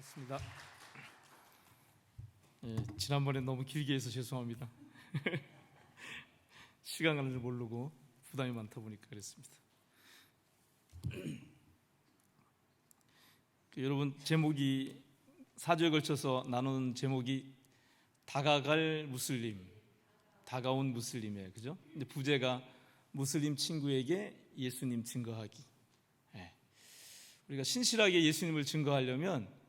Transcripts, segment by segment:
맞습니다. 지난번에 너무 길게 해서 죄송합니다. 시간 가는 줄 모르고 부담이 많다 보니까 그랬습니다. 여러분, 제목이 4주에 걸쳐서 나눈 제목이 다가갈 무슬림, 다가온 무슬림이에요, 그죠? 근데 부제가 무슬림 친구에게 예수님 증거하기. 우리가 신실하게 예수님을 증거하려면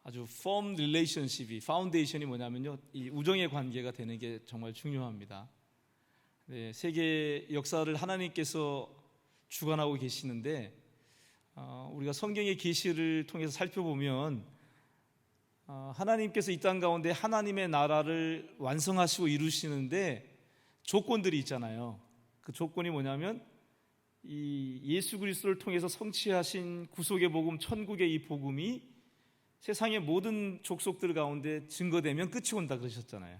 아주 firm relationship이, 파운데이션이 뭐냐면요, 이 우정의 관계가 되는 게 정말 중요합니다. 세계 역사를 하나님께서 주관하고 계시는데, 우리가 성경의 계시를 통해서 살펴보면 하나님께서 이 땅 가운데 하나님의 나라를 완성하시고 이루시는데 조건들이 있잖아요. 그 조건이 뭐냐면 이 예수 그리스도를 통해서 성취하신 구속의 복음, 천국의 이 복음이 세상의 모든 족속들 가운데 증거되면 끝이 온다 그러셨잖아요.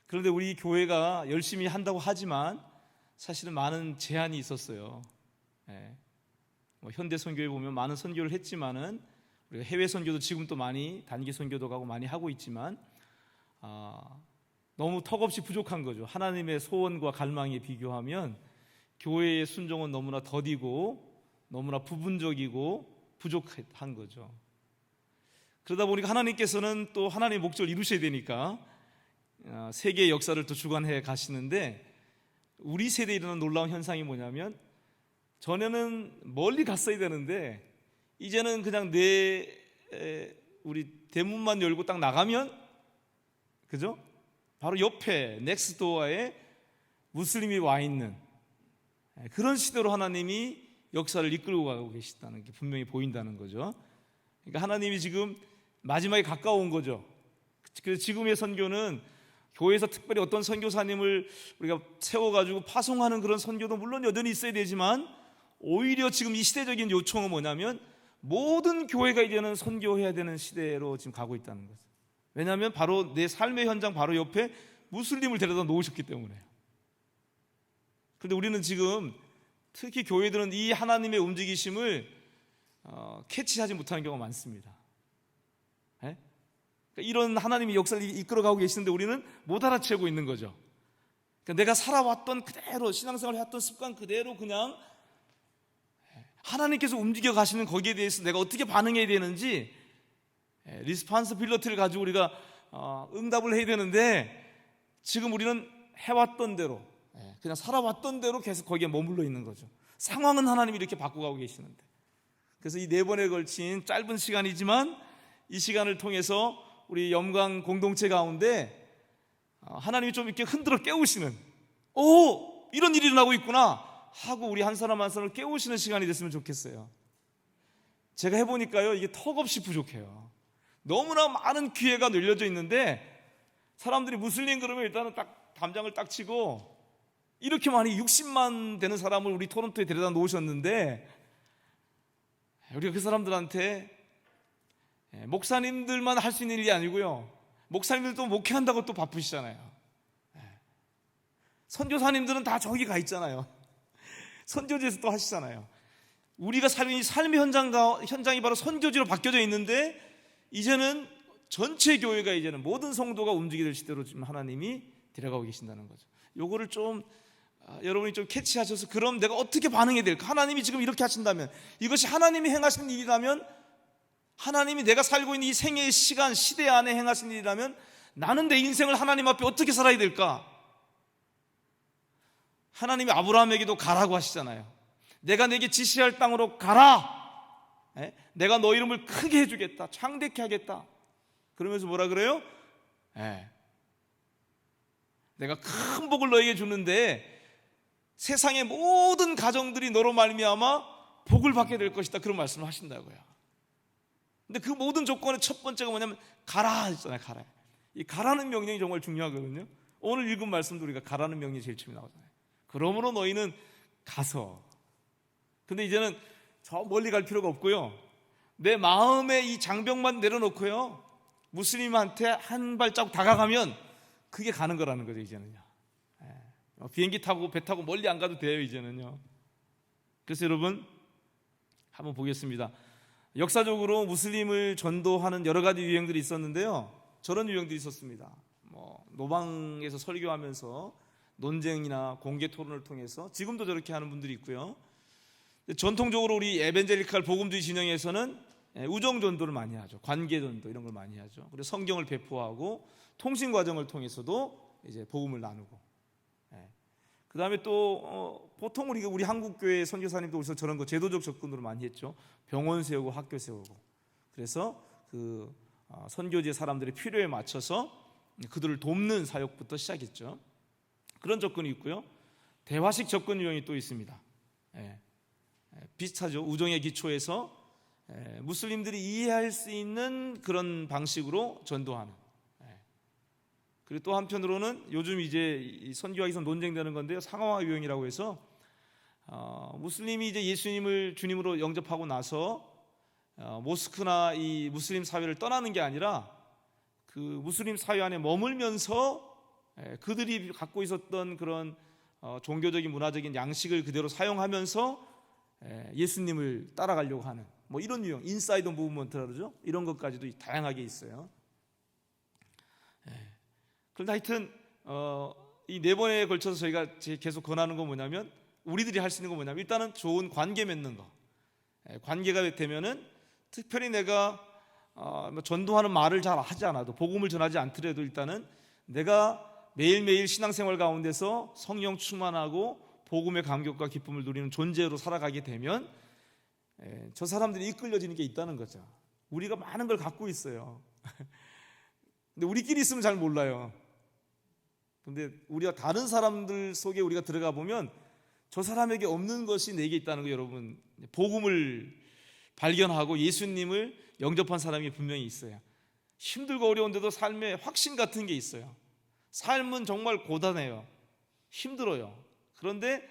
그런데 우리 교회가 열심히 한다고 하지만 사실은 많은 제한이 있었어요. 현대 선교에 보면 많은 선교를 했지만은, 우리가 해외 선교도 지금 또 많이 단기 선교도 가고 많이 하고 있지만 너무 턱없이 부족한 거죠. 하나님의 소원과 갈망에 비교하면 교회의 순종은 너무나 더디고 너무나 부분적이고 부족한 거죠. 그러다 보니까 하나님께서는 또 하나님의 목적을 이루셔야 되니까 세계의 역사를 또 주관해 가시는데, 우리 세대에 일어난 놀라운 현상이 뭐냐면, 전에는 멀리 갔어야 되는데 이제는 그냥 우리 대문만 열고 딱 나가면, 그죠? 바로 옆에 넥스트도어에 무슬림이 와 있는 그런 시대로 하나님이 역사를 이끌고 가고 계시다는 게 분명히 보인다는 거죠. 그러니까 하나님이 지금 마지막에 가까운 거죠. 그래서 지금의 선교는 교회에서 특별히 어떤 선교사님을 우리가 세워가지고 파송하는 그런 선교도 물론 여전히 있어야 되지만, 오히려 지금 이 시대적인 요청은 뭐냐면 모든 교회가 이제는 선교해야 되는 시대로 지금 가고 있다는 거죠. 왜냐하면 바로 내 삶의 현장 바로 옆에 무슬림을 데려다 놓으셨기 때문에요. 그런데 우리는 지금, 특히 교회들은 이 하나님의 움직이심을 캐치하지 못하는 경우가 많습니다. 그러니까 이런 하나님의 역사를 이끌어가고 계시는데 우리는 못 알아채고 있는 거죠. 그러니까 내가 살아왔던 그대로, 신앙생활을 해왔던 습관 그대로 그냥 하나님께서 움직여 가시는 거기에 대해서 내가 어떻게 반응해야 되는지 리스판스빌리티를 가지고 우리가 응답을 해야 되는데, 지금 우리는 해왔던 대로, 그냥 살아왔던 대로 계속 거기에 머물러 있는 거죠. 상황은 하나님이 이렇게 바꿔가고 계시는데. 그래서 이 4번에 걸친 짧은 시간이지만 이 시간을 통해서 우리 염강 공동체 가운데 하나님이 좀 이렇게 흔들어 깨우시는, 이런 일이 일어나고 있구나 하고 우리 한 사람 한 사람을 깨우시는 시간이 됐으면 좋겠어요. 제가 해보니까요, 이게 턱없이 부족해요. 너무나 많은 기회가 늘려져 있는데 사람들이 무슬림 그러면 일단은 딱 담장을 딱 치고, 이렇게 많이 60만 되는 사람을 우리 토론토에 데려다 놓으셨는데 우리가 그 사람들한테 목사님들만 할 수 있는 일이 아니고요, 목사님들도 목회한다고 또 바쁘시잖아요. 선교사님들은 다 저기 가 있잖아요. 선교지에서 또 하시잖아요. 우리가 살고 있는 삶의 현장이 바로 선교지로 바뀌어져 있는데, 이제는 전체 교회가, 이제는 모든 성도가 움직이게 될 시대로 지금 하나님이 데려가고 계신다는 거죠. 요거를 좀 여러분이 좀 캐치하셔서, 그럼 내가 어떻게 반응해야 될까? 하나님이 지금 이렇게 하신다면, 이것이 하나님이 행하신 일이라면, 하나님이 내가 살고 있는 이 생애의 시간, 시대 안에 행하신 일이라면 나는 내 인생을 하나님 앞에 어떻게 살아야 될까? 하나님이 아브라함에게도 가라고 하시잖아요. 내가 내게 지시할 땅으로 가라. 내가 너 이름을 크게 해주겠다, 창대케 하겠다. 그러면서 뭐라 그래요? 내가 큰 복을 너에게 주는데 세상의 모든 가정들이 너로 말미암아 복을 받게 될 것이다, 그런 말씀을 하신다고요. 근데 그 모든 조건의 첫 번째가 뭐냐면 가라 했잖아요. 가라. 이 가라는 명령이 정말 중요하거든요. 오늘 읽은 말씀도 우리가 가라는 명령이 제일 처음에 나오잖아요. 그러므로 너희는 가서. 근데 이제는 저 멀리 갈 필요가 없고요, 내 마음에 이 장벽만 내려놓고요, 무슬림한테 한 발자국 다가가면 그게 가는 거라는 거죠. 이제는요, 비행기 타고 배 타고 멀리 안 가도 돼요, 이제는요. 그래서 여러분, 한번 보겠습니다. 역사적으로 무슬림을 전도하는 여러 가지 유행들이 있었는데요. 저런 유행들이 있었습니다. 노방에서 설교하면서 논쟁이나 공개 토론을 통해서, 지금도 저렇게 하는 분들이 있고요. 전통적으로 우리 에벤젤리칼 복음주의 진영에서는 우정 전도를 많이 하죠. 관계 전도 이런 걸 많이 하죠. 그리고 성경을 배포하고 통신 과정을 통해서도 이제 복음을 나누고. 그 다음에 또 보통 우리 한국 교회 선교사님도 오셔서 저런 거 제도적 접근으로 많이 했죠. 병원 세우고 학교 세우고. 그래서 그 선교지의 사람들의 필요에 맞춰서 그들을 돕는 사역부터 시작했죠. 그런 접근이 있고요. 대화식 접근 유형이 또 있습니다. 비슷하죠. 우정의 기초에서 무슬림들이 이해할 수 있는 그런 방식으로 전도하는. 그리고 또 한편으로는 요즘 이제 선교학에서 논쟁되는 건데요, 상하화 유형이라고 해서 무슬림이 이제 예수님을 주님으로 영접하고 나서 모스크나 이 무슬림 사회를 떠나는 게 아니라 그 무슬림 사회 안에 머물면서 그들이 갖고 있었던 그런 종교적인 문화적인 양식을 그대로 사용하면서 예수님을 따라가려고 하는 뭐 이런 유형, 인사이드 무브먼트라 그러죠. 이런 것까지도 다양하게 있어요. 그런데 하여튼 이 네 번에 걸쳐서 저희가 계속 권하는 건 뭐냐면, 우리들이 할 수 있는 건 뭐냐면, 일단은 좋은 관계 맺는 거. 관계가 되면은 특별히 내가 전도하는 말을 잘 하지 않아도, 복음을 전하지 않더라도 일단은 내가 매일매일 신앙생활 가운데서 성령 충만하고 복음의 감격과 기쁨을 누리는 존재로 살아가게 되면 저 사람들이 이끌려지는 게 있다는 거죠. 우리가 많은 걸 갖고 있어요. 근데 우리끼리 있으면 잘 몰라요. 근데 우리가 다른 사람들 속에 우리가 들어가 보면 저 사람에게 없는 것이 내게 있다는 거, 여러분, 복음을 발견하고 예수님을 영접한 사람이 분명히 있어요. 힘들고 어려운데도 삶에 확신 같은 게 있어요. 삶은 정말 고단해요. 힘들어요. 그런데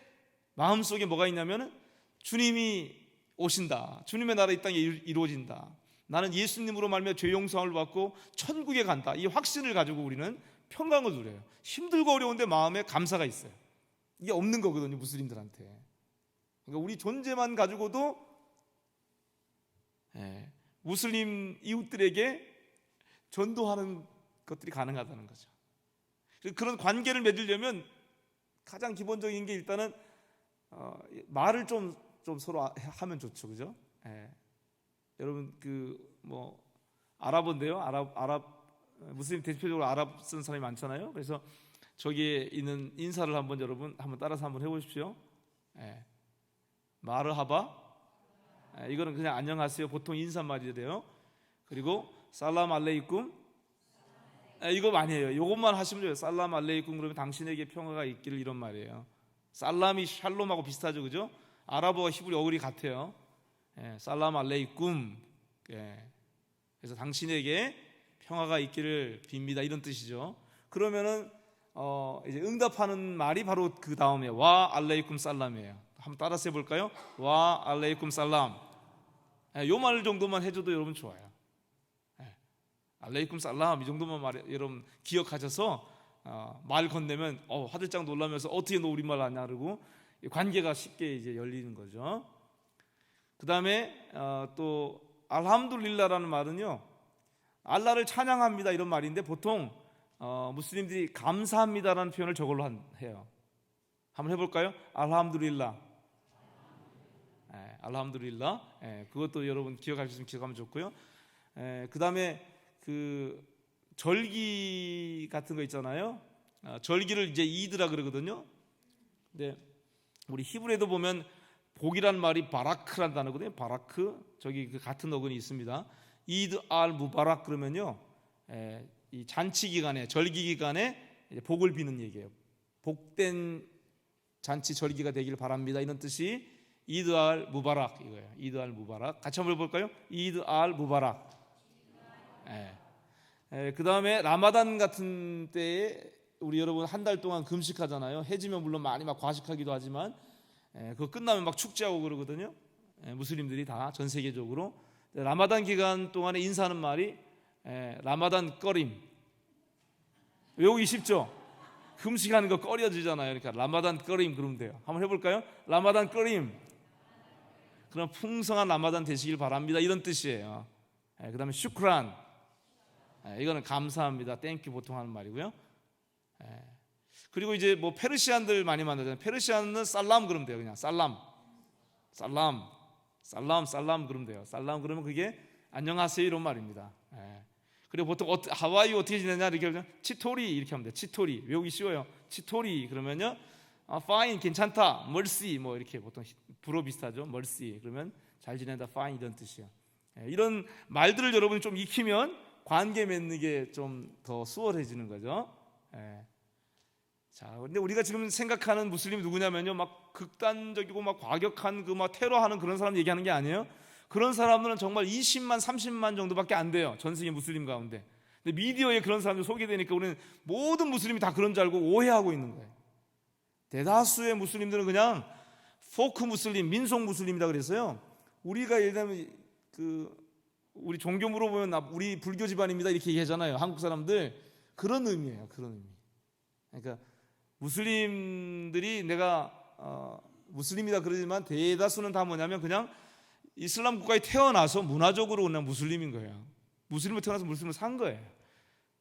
마음속에 뭐가 있냐면 주님이 오신다. 주님의 나라 이 땅에 이루어진다. 나는 예수님으로 말미암아 죄 용서함을 받고 천국에 간다. 이 확신을 가지고 우리는 평강을 누려요. 힘들고 어려운데 마음에 감사가 있어요. 이게 없는 거거든요, 무슬림들한테. 그러니까 우리 존재만 가지고도 무슬림 이웃들에게 전도하는 것들이 가능하다는 거죠. 그런 관계를 맺으려면 가장 기본적인 게 일단은 말을 좀 서로 하면 좋죠, 그죠? 여러분 아랍어인데요. 아랍 무슬림 대표적으로 아랍 쓰는 사람이 많잖아요. 그래서 저기에 있는 인사를 여러분 한번 따라서 한번 해보십시오. 마르하바. 이거는 그냥 안녕하세요, 보통 인사말이래요. 그리고 살람 알레이쿰. 이거 많이 해요. 이것만 하시면 돼요. 살람 알레이쿰 그러면 당신에게 평화가 있기를, 이런 말이에요. 살람이 샬롬하고 비슷하죠, 그죠? 아랍어와 히브리 어글이 같아요. 살람 알레이쿰. 그래서 당신에게 평화가 있기를 빕니다, 이런 뜻이죠. 그러면은 이제 응답하는 말이 바로 그 다음에 와 알레이쿰 살람이에요. 한번 따라서 해볼까요? 와 알레이쿰 살람. 요 말 정도만 해줘도 여러분 좋아요. 알레이쿰 살람 이 정도만 여러분 기억하셔서 말 건네면 화들짝 놀라면서 어떻게 너 우리말 아냐 그러고 관계가 쉽게 이제 열리는 거죠. 그 다음에 또 알함둘릴라라는 말은요, 알라를 찬양합니다 이런 말인데, 보통 무슬림들이 감사합니다라는 표현을 저걸로 해요. 한번 해볼까요? 알함둘릴라. 알함둘릴라. 그것도 여러분 기억하셨으면 기억하면 좋고요. 그 다음에 그 절기 같은 거 있잖아요. 절기를 이제 이드라 그러거든요. 근데 우리 히브리에도 보면 복이란 말이 바라크란 단어거든요. 바라크. 저기 그 같은 어근이 있습니다. 이드 알 무바락 그러면요, 이 잔치 기간에, 절기 기간에 복을 비는 얘기예요. 복된 잔치 절기가 되기를 바랍니다, 이런 뜻이 이드 알 무바락 이거예요. 이드 알 무바락. 같이 한번 해볼까요? 이드 알 무바락. 그 다음에 라마단 같은 때에 우리 여러분 한 달 동안 금식하잖아요. 해지면 물론 많이 막 과식하기도 하지만 그거 끝나면 막 축제하고 그러거든요. 무슬림들이 다 전 세계적으로 라마단 기간 동안에 인사하는 말이 라마단 꺼림. 외우기 쉽죠? 금식하는 거 꺼려지잖아요. 그러니까 라마단 꺼림 그러면 돼요. 한번 해볼까요? 라마단 꺼림. 그럼 풍성한 라마단 되시길 바랍니다, 이런 뜻이에요. 그 다음에 슈크란, 이거는 감사합니다, 땡큐 보통 하는 말이고요. 그리고 이제 뭐 페르시안들 많이 만나잖아요. 페르시안은 살람 그러면 돼요. 그냥 살람 그러면 돼요. 살람 그러면 그게 안녕하세요 이런 말입니다. 그리고 보통 하와이 어떻게 지내냐 이렇게 하면 치토리 이렇게 하면 돼요. 치토리, 외우기 쉬워요. 치토리 그러면요, fine 괜찮다, mercy 뭐 이렇게 보통 불어 비슷하죠. mercy 그러면 잘 지낸다, fine 이런 뜻이에요. 이런 말들을 여러분이 좀 익히면 관계 맺는 게 좀 더 수월해지는 거죠. 자, 근데 우리가 지금 생각하는 무슬림이 누구냐면요, 막 극단적이고 막 과격한 그 막 테러하는 그런 사람 얘기하는 게 아니에요. 그런 사람들은 정말 20만, 30만 정도밖에 안 돼요, 전 세계 무슬림 가운데. 근데 미디어에 그런 사람들 소개되니까 우리는 모든 무슬림이 다 그런 줄 알고 오해하고 있는 거예요. 대다수의 무슬림들은 그냥 포크 무슬림, 민속 무슬림이다 그래서요. 우리가 예를 들면 우리 종교 물어보면 우리 불교 집안입니다 이렇게 얘기하잖아요, 한국 사람들. 그런 의미예요, 그런 의미. 그러니까 무슬림들이 내가 무슬림이다 그러지만 대다수는 다 뭐냐면 그냥 이슬람 국가에 태어나서 문화적으로 그냥 무슬림인 거예요. 무슬림으로 태어나서 무슬림을 산 거예요.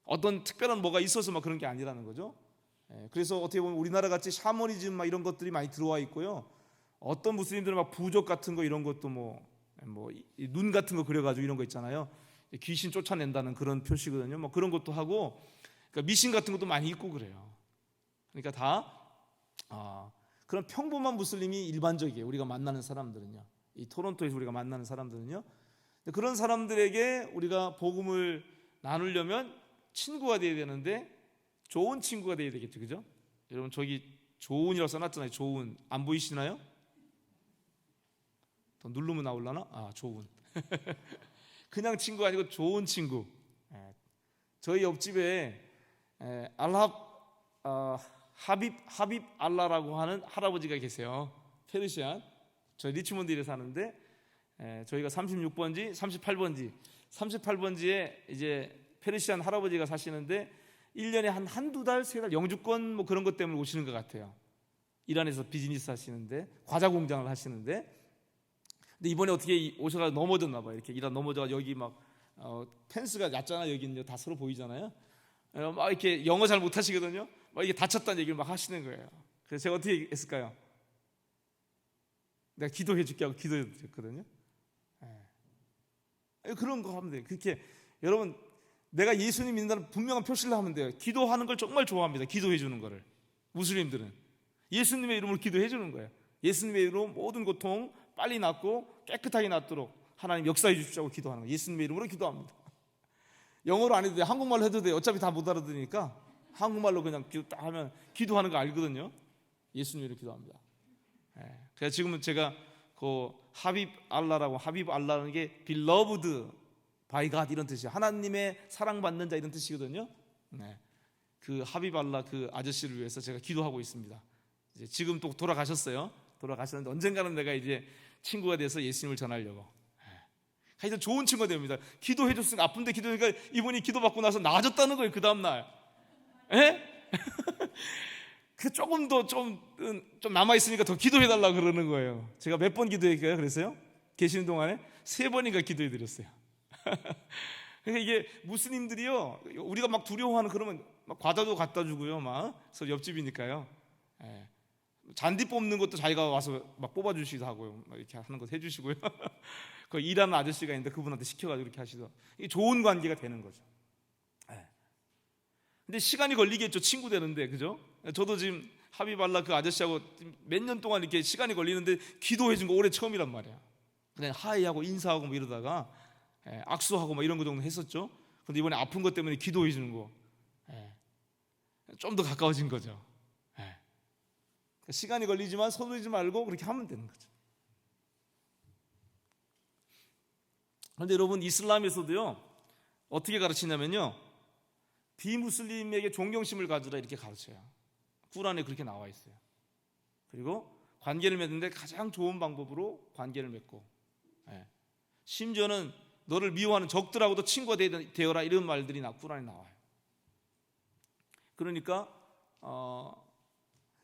어떤 특별한 뭐가 있어서 막 그런 게 아니라는 거죠. 그래서 어떻게 보면 우리나라 같이 샤머니즘 막 이런 것들이 많이 들어와 있고요. 어떤 무슬림들은 막 부족 같은 거 이런 것도 뭐 눈 같은 거 그려가지고 이런 거 있잖아요. 귀신 쫓아낸다는 그런 표시거든요. 뭐 그런 것도 하고, 그러니까 미신 같은 것도 많이 있고 그래요. 그러니까 다 그런 평범한 무슬림이 일반적이에요. 우리가 만나는 사람들은요, 이 토론토에서 우리가 만나는 사람들은요. 그런 사람들에게 우리가 복음을 나누려면 친구가 돼야 되는데 좋은 친구가 돼야 되겠죠, 그죠? 여러분 저기 좋은이라고 써놨잖아요. 좋은 안 보이시나요? 더 누르면 나올라나? 좋은. 그냥 친구가 아니고 좋은 친구. 저희 옆집에 하빕 알라라고 하는 할아버지가 계세요. 페르시안. 저희 리치몬드에 사는데 저희가 36번지, 38번지에 이제 페르시안 할아버지가 사시는데 1년에 한두 달, 세 달 영주권 뭐 그런 것 때문에 오시는 것 같아요. 이란에서 비즈니스 하시는데, 과자 공장을 하시는데, 근데 이번에 어떻게 오셔가지고 넘어졌나 봐요. 이렇게 이란 넘어져가 여기 막 펜스가 얕잖아요. 여기는 다 서로 보이잖아요. 막 이렇게 영어 잘 못하시거든요. 막 이게 다쳤다는 얘기를 막 하시는 거예요. 그래서 제가 어떻게 했을까요? 내가 기도해 줄게 하고 기도해 줬거든요. 그런 거 하면 돼요. 그렇게 여러분, 내가 예수님 믿는다는 분명한 표시를 하면 돼요. 기도하는 걸 정말 좋아합니다. 기도해 주는 거를. 무슬림들은 예수님의 이름으로 기도해 주는 거예요. 예수님의 이름으로 모든 고통 빨리 낫고 깨끗하게 낫도록 하나님 역사해 주십시오 기도하는 거예요. 예수님의 이름으로 기도합니다. 영어로 안 해도 돼요. 한국말로 해도 돼요. 어차피 다 못 알아들으니까 한국말로 그냥 기도 딱 하면 기도하는 거 알거든요. 예수님의 이름으로 기도합니다. 그래서 지금은 제가 그 하빕 알라라는 게 beloved by God 이런 뜻이에요. 하나님의 사랑받는 자 이런 뜻이거든요. 그 하빕 알라 그 아저씨를 위해서 제가 기도하고 있습니다. 이제 지금 또 돌아가셨는데 언젠가는 내가 이제 친구가 돼서 예수님을 전하려고. 하여튼 좋은 친구가 됩니다. 기도해 줬으니까, 아픈데 기도하니까 이분이 기도받고 나서 나아졌다는 거예요. 그 다음날. 그 조금 더 좀 남아있으니까 더 기도해달라고 그러는 거예요. 제가 몇 번 기도했어요? 그랬어요? 계시는 동안에 3번인가 기도해드렸어요. 그러니까 이게 무슬림들이요, 우리가 막 두려워하는, 그러면 막 과자도 갖다 주고요, 막 서로 옆집이니까요. 잔디 뽑는 것도 자기가 와서 막 뽑아주시기도 하고요, 막 이렇게 하는 거 해주시고요. 그 일하는 아저씨가 있는데 그분한테 시켜가지고 이렇게 하시더. 이게 좋은 관계가 되는 거죠. 근데 시간이 걸리겠죠, 친구 되는데, 그죠? 저도 지금 하비발라 그 아저씨하고 몇 년 동안 이렇게 시간이 걸리는데 기도해 준 거 올해 처음이란 말이야. 그냥 하이하고 인사하고 뭐 이러다가 악수하고 뭐 이런 거 정도 했었죠. 근데 이번에 아픈 것 때문에 기도해 주는 거 좀 더 가까워진 거죠. 시간이 걸리지만 서두르지 말고 그렇게 하면 되는 거죠. 그런데 여러분, 이슬람에서도요 어떻게 가르치냐면요, 비무슬림에게 존경심을 가지라 이렇게 가르쳐요. 쿠란에 그렇게 나와 있어요. 그리고 관계를 맺는데 가장 좋은 방법으로 관계를 맺고, 심지어는 너를 미워하는 적들하고도 친구가 되어라 이런 말들이 쿠란에 나와요. 그러니까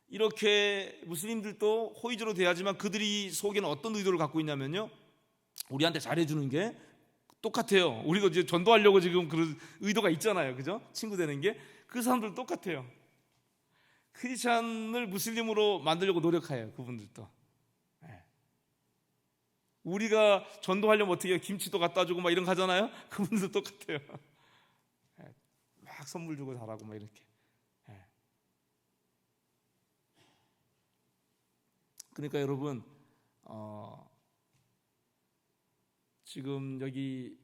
이렇게 무슬림들도 호의적으로 대하지만 그들이 속에는 어떤 의도를 갖고 있냐면요, 우리한테 잘해주는 게 똑같아요. 우리도 이제 전도하려고 지금 그런 의도가 있잖아요, 그죠? 친구 되는 게. 그 사람들 똑같아요. 크리스찬을 무슬림으로 만들려고 노력해요, 그분들도. 우리가 전도하려면 어떻게 해요? 김치도 갖다 주고 막 이런 거 하잖아요. 그분들도 똑같아요. 막 선물 주고 잘하고 막 이렇게. 그러니까 여러분, 지금 여기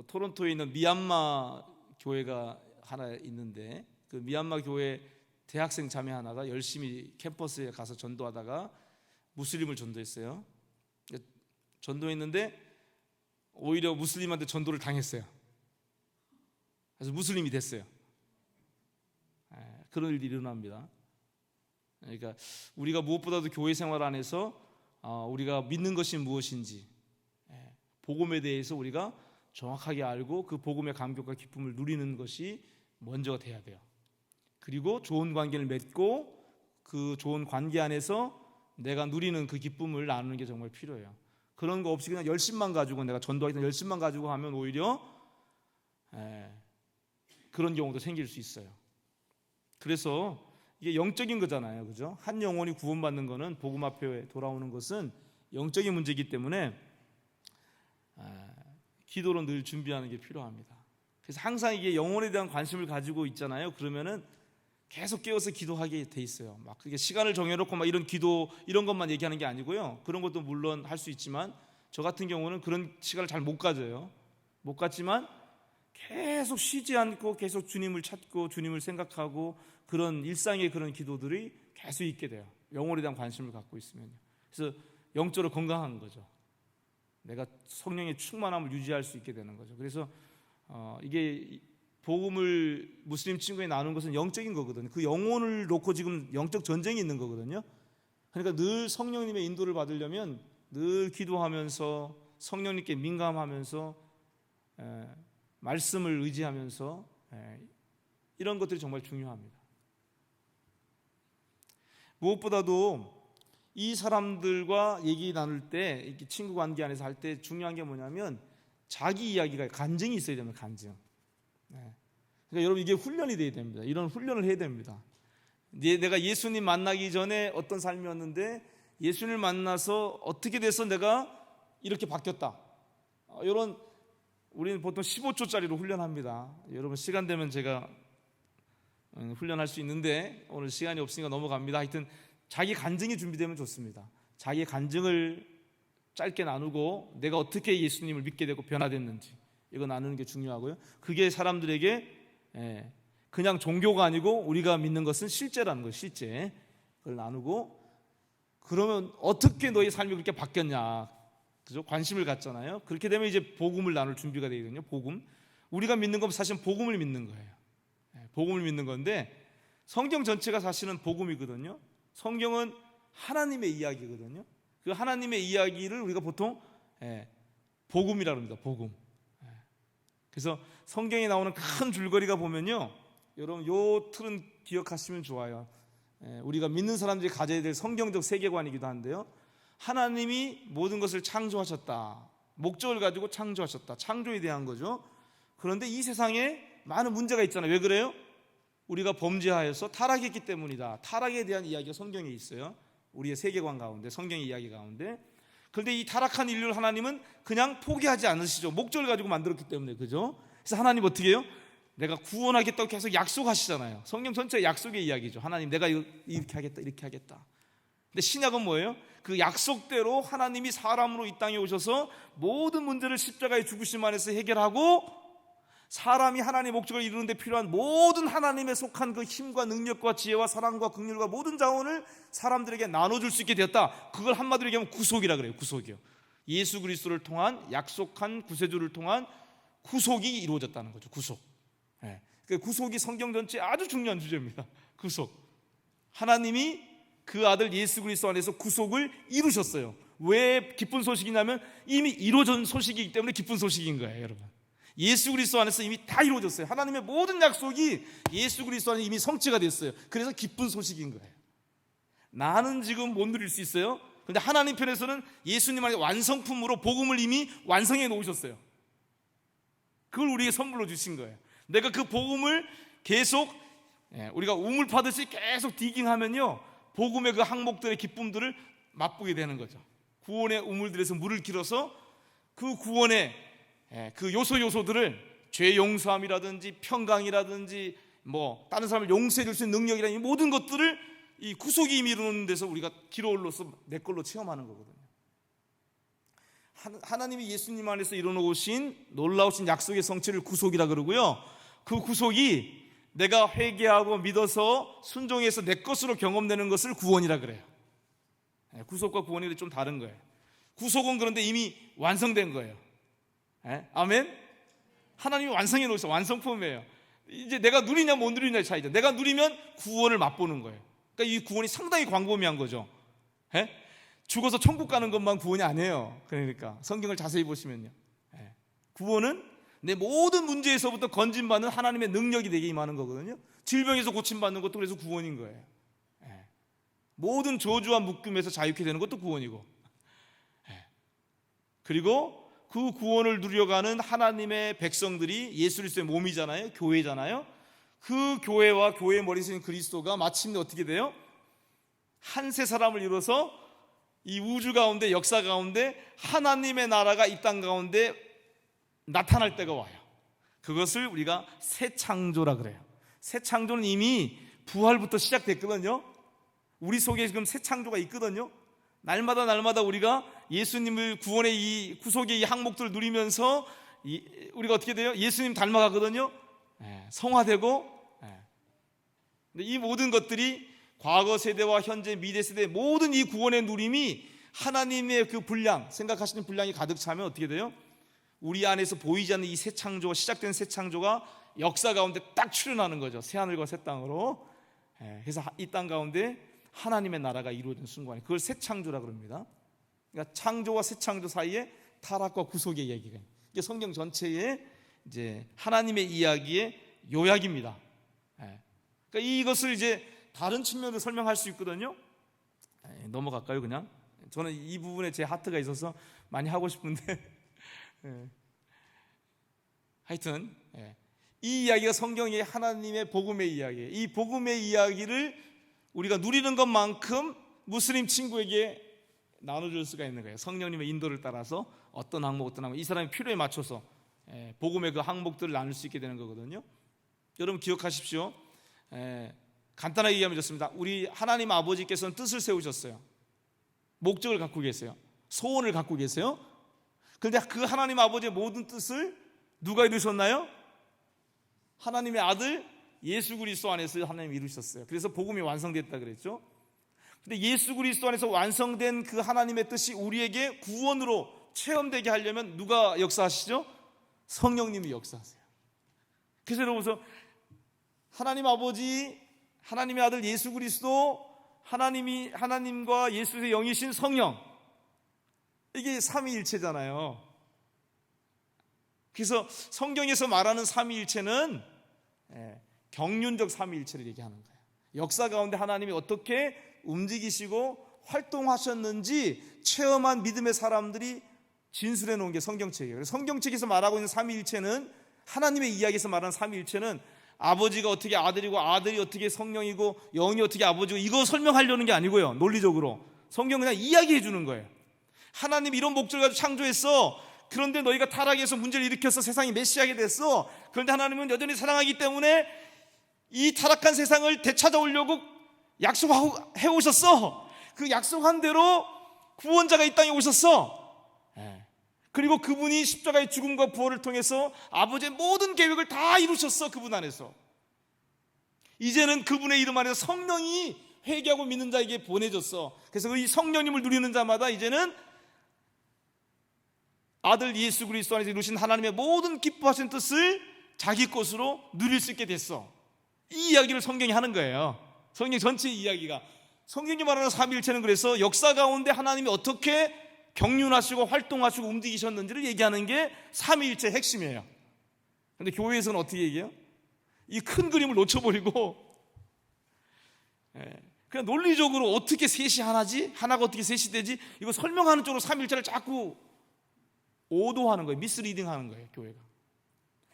토론토에 있는 미얀마 교회가 하나 있는데, 그 미얀마 교회 대학생 자매 하나가 열심히 캠퍼스에 가서 전도하다가 무슬림을 전도했어요. 전도했는데 오히려 무슬림한테 전도를 당했어요. 그래서 무슬림이 됐어요. 그런 일이 일어납니다. 그러니까 우리가 무엇보다도 교회 생활 안에서 우리가 믿는 것이 무엇인지, 복음에 대해서 우리가 정확하게 알고 그 복음의 감격과 기쁨을 누리는 것이 먼저가 돼야 돼요. 그리고 좋은 관계를 맺고 그 좋은 관계 안에서 내가 누리는 그 기쁨을 나누는 게 정말 필요해요. 그런 거 없이 그냥 열심만 가지고, 내가 전도하겠다 열심만 가지고 하면 오히려 그런 경우도 생길 수 있어요. 그래서 이게 영적인 거잖아요, 그죠? 한 영혼이 구원받는 거는, 복음 앞에 돌아오는 것은 영적인 문제이기 때문에 기도로 늘 준비하는 게 필요합니다. 그래서 항상 이게 영혼에 대한 관심을 가지고 있잖아요. 그러면은 계속 깨어서 기도하게 돼 있어요. 막 그게 시간을 정해놓고 막 이런 기도 이런 것만 얘기하는 게 아니고요. 그런 것도 물론 할 수 있지만, 저 같은 경우는 그런 시간을 잘 못 가져요. 못 갔지만 계속 쉬지 않고 계속 주님을 찾고 주님을 생각하고 그런 일상의 그런 기도들이 계속 있게 돼요. 영혼에 대한 관심을 갖고 있으면요. 그래서 영적으로 건강한 거죠. 내가 성령의 충만함을 유지할 수 있게 되는 거죠. 그래서 이게 복음을 무슬림 친구에 나누는 것은 영적인 거거든요. 그 영혼을 놓고 지금 영적 전쟁이 있는 거거든요. 그러니까 늘 성령님의 인도를 받으려면 늘 기도하면서 성령님께 민감하면서 말씀을 의지하면서 이런 것들이 정말 중요합니다. 무엇보다도 이 사람들과 얘기 나눌 때, 친구 관계 안에서 할 때 중요한 게 뭐냐면 자기 이야기가, 간증이 있어야 됩니다. 간증. 그러니까 여러분, 이게 훈련이 돼야 됩니다. 이런 훈련을 해야 됩니다. 내가 예수님 만나기 전에 어떤 삶이었는데 예수님을 만나서 어떻게 돼서 내가 이렇게 바뀌었다. 이런, 우리는 보통 15초짜리로 훈련합니다. 여러분, 시간 되면 제가 훈련할 수 있는데 오늘 시간이 없으니까 넘어갑니다. 하여튼 자기 간증이 준비되면 좋습니다. 자기 간증을 짧게 나누고 내가 어떻게 예수님을 믿게 되고 변화됐는지 이거 나누는 게 중요하고요. 그게 사람들에게 그냥 종교가 아니고 우리가 믿는 것은 실제라는 거예요. 실제. 그걸 나누고, 그러면 어떻게 너의 삶이 그렇게 바뀌었냐, 그죠? 관심을 갖잖아요. 그렇게 되면 이제 복음을 나눌 준비가 되거든요. 복음. 우리가 믿는 건 사실 복음을 믿는 거예요. 복음을 믿는 건데 성경 전체가 사실은 복음이거든요. 성경은 하나님의 이야기거든요. 그 하나님의 이야기를 우리가 보통 복음이라고 합니다. 복음. 그래서 성경에 나오는 큰 줄거리가 보면요, 여러분 요 틀은 기억하시면 좋아요. 우리가 믿는 사람들이 가져야 될 성경적 세계관이기도 한데요, 하나님이 모든 것을 창조하셨다. 목적을 가지고 창조하셨다. 창조에 대한 거죠. 그런데 이 세상에 많은 문제가 있잖아요. 왜 그래요? 우리가 범죄하여서 타락했기 때문이다. 타락에 대한 이야기가 성경에 있어요. 우리의 세계관 가운데, 성경의 이야기 가운데. 그런데 이 타락한 인류를 하나님은 그냥 포기하지 않으시죠. 목적을 가지고 만들었기 때문에, 그죠? 그래서 하나님 어떻게 해요? 내가 구원하겠다고 계속 약속하시잖아요. 성경 전체 약속의 이야기죠. 하나님 내가 이렇게 하겠다, 이렇게 하겠다. 근데 신약은 뭐예요? 그 약속대로 하나님이 사람으로 이 땅에 오셔서 모든 문제를 십자가의 죽으심 안에서 해결하고, 사람이 하나님의 목적을 이루는 데 필요한 모든 하나님에 속한 그 힘과 능력과 지혜와 사랑과 긍휼과 모든 자원을 사람들에게 나눠줄 수 있게 되었다. 그걸 한마디로 얘기하면 구속이라 그래요. 구속이요. 예수 그리스도를 통한 약속한 구세주를 통한 구속이 이루어졌다는 거죠. 구속. 그 구속이 성경 전체에 아주 중요한 주제입니다. 구속. 하나님이 그 아들 예수 그리스도 안에서 구속을 이루셨어요. 왜 기쁜 소식이냐면 이미 이루어진 소식이기 때문에 기쁜 소식인 거예요, 여러분. 예수 그리스도 안에서 이미 다 이루어졌어요. 하나님의 모든 약속이 예수 그리스도 안에 이미 성취가 됐어요. 그래서 기쁜 소식인 거예요. 나는 지금 못 누릴 수 있어요. 근데 하나님 편에서는 예수님 안에 완성품으로 복음을 이미 완성해 놓으셨어요. 그걸 우리에게 선물로 주신 거예요. 내가 그 복음을 계속 우리가 우물 파듯이 계속 디깅하면요, 복음의 그 항목들의 기쁨들을 맛보게 되는 거죠. 구원의 우물들에서 물을 길어서 그 구원의 그 요소들을 죄 용서함이라든지 평강이라든지 뭐 다른 사람을 용서해 줄 수 있는 능력이라든지 모든 것들을 이 구속이 이미 이루는 데서 우리가 기로올로서 내 걸로 체험하는 거거든요. 하나님이 예수님 안에서 이루어놓으신 놀라우신 약속의 성취를 구속이라 그러고요, 그 구속이 내가 회개하고 믿어서 순종해서 내 것으로 경험되는 것을 구원이라 그래요. 구속과 구원이 좀 다른 거예요. 구속은 그런데 이미 완성된 거예요. 아멘? 하나님이 완성해 놓으셨어요. 완성품이에요. 이제 내가 누리냐 못 누리냐의 차이죠. 내가 누리면 구원을 맛보는 거예요. 그러니까 이 구원이 상당히 광범위한 거죠. 죽어서 천국 가는 것만 구원이 아니에요. 그러니까 성경을 자세히 보시면요, 구원은 내 모든 문제에서부터 건진받는 하나님의 능력이 내게 임하는 거거든요. 질병에서 고침받는 것도 그래서 구원인 거예요. 모든 저주와 묶임에서 자유케 되는 것도 구원이고, 그리고 그 구원을 누려가는 하나님의 백성들이 예수 그리스도의 몸이잖아요. 교회잖아요. 그 교회와 교회의 머리신 그리스도가 마침내 어떻게 돼요? 한 세 사람을 이뤄서 이 우주 가운데, 역사 가운데 하나님의 나라가 이 땅 가운데 나타날 때가 와요. 그것을 우리가 새 창조라 그래요. 새 창조는 이미 부활부터 시작됐거든요. 우리 속에 지금 새 창조가 있거든요. 날마다 우리가 예수님을 구원의 이 구속의 이 항목들을 누리면서 우리가 어떻게 돼요? 예수님 닮아가거든요. 성화되고. 근데 이 모든 것들이 과거 세대와 현재 미래 세대 모든 이 구원의 누림이 하나님의 그 분량, 생각하시는 분량이 가득 차면 어떻게 돼요? 우리 안에서 보이지 않는 이 새 창조가, 시작된 새 창조가 역사 가운데 딱 출현하는 거죠. 새 하늘과 새 땅으로. 그래서 이 땅 가운데 하나님의 나라가 이루어진 순간에 그걸 새 창조라 그럽니다. 그러니까 창조와 새 창조 사이에 타락과 구속의 얘기가, 이게 성경 전체의 이제 하나님의 이야기의 요약입니다. 그러니까 이것을 이제 다른 측면으로 설명할 수 있거든요. 넘어갈까요, 그냥? 저는 이 부분에 제 하트가 있어서 많이 하고 싶은데 하여튼 이 이야기가 성경의 하나님의 복음의 이야기예요. 이 복음의 이야기를 우리가 누리는 것만큼 무슬림 친구에게 나눠줄 수가 있는 거예요. 성령님의 인도를 따라서 어떤 항목 이 사람의 필요에 맞춰서 복음의 그 항목들을 나눌 수 있게 되는 거거든요. 여러분 기억하십시오. 간단하게 얘기하면 좋습니다. 우리 하나님 아버지께서는 뜻을 세우셨어요. 목적을 갖고 계세요. 소원을 갖고 계세요. 그런데 그 하나님 아버지의 모든 뜻을 누가 이루셨나요? 하나님의 아들 예수 그리스도 안에서 하나님이 이루셨어요. 그래서 복음이 완성됐다 그랬죠. 근데 예수 그리스도 안에서 완성된 그 하나님의 뜻이 우리에게 구원으로 체험되게 하려면 누가 역사하시죠? 성령님이 역사하세요. 그래서 여러분, 하나님 아버지, 하나님의 아들 예수 그리스도, 하나님과 예수의 영이신 성령, 이게 삼위일체잖아요. 그래서 성경에서 말하는 삼위일체는 경륜적 삼위일체를 얘기하는 거예요. 역사 가운데 하나님이 어떻게 움직이시고 활동하셨는지 체험한 믿음의 사람들이 진술해 놓은 게 성경책이에요. 성경책에서 말하고 있는 삼위일체는, 하나님의 이야기에서 말하는 삼위일체는 아버지가 어떻게 아들이고 아들이 어떻게 성령이고 영이 어떻게 아버지고 이거 설명하려는 게 아니고요. 논리적으로 성경은 그냥 이야기해 주는 거예요. 하나님이 이런 목적을 가지고 창조했어. 그런데 너희가 타락해서 문제를 일으켜서 세상이 메시하게 됐어. 그런데 하나님은 여전히 사랑하기 때문에 이 타락한 세상을 되찾아오려고 약속해 오셨어. 그 약속한 대로 구원자가 이 땅에 오셨어. 그리고 그분이 십자가의 죽음과 부활을 통해서 아버지의 모든 계획을 다 이루셨어. 그분 안에서 이제는 그분의 이름 안에서 성령이 회개하고 믿는 자에게 보내졌어. 그래서 이 성령님을 누리는 자마다 이제는 아들 예수 그리스도 안에서 이루신 하나님의 모든 기뻐하신 뜻을 자기 것으로 누릴 수 있게 됐어. 이 이야기를 성경이 하는 거예요. 성경 전체의 이야기가, 성경이 말하는 삼위일체는 그래서 역사 가운데 하나님이 어떻게 경륜하시고 활동하시고 움직이셨는지를 얘기하는 게 삼위일체의 핵심이에요. 그런데 교회에서는 어떻게 얘기해요? 이 큰 그림을 놓쳐버리고 그냥 논리적으로 어떻게 셋이 하나지? 하나가 어떻게 셋이 되지? 이거 설명하는 쪽으로 삼위일체를 자꾸 오도하는 거예요. 미스리딩하는 거예요, 교회가.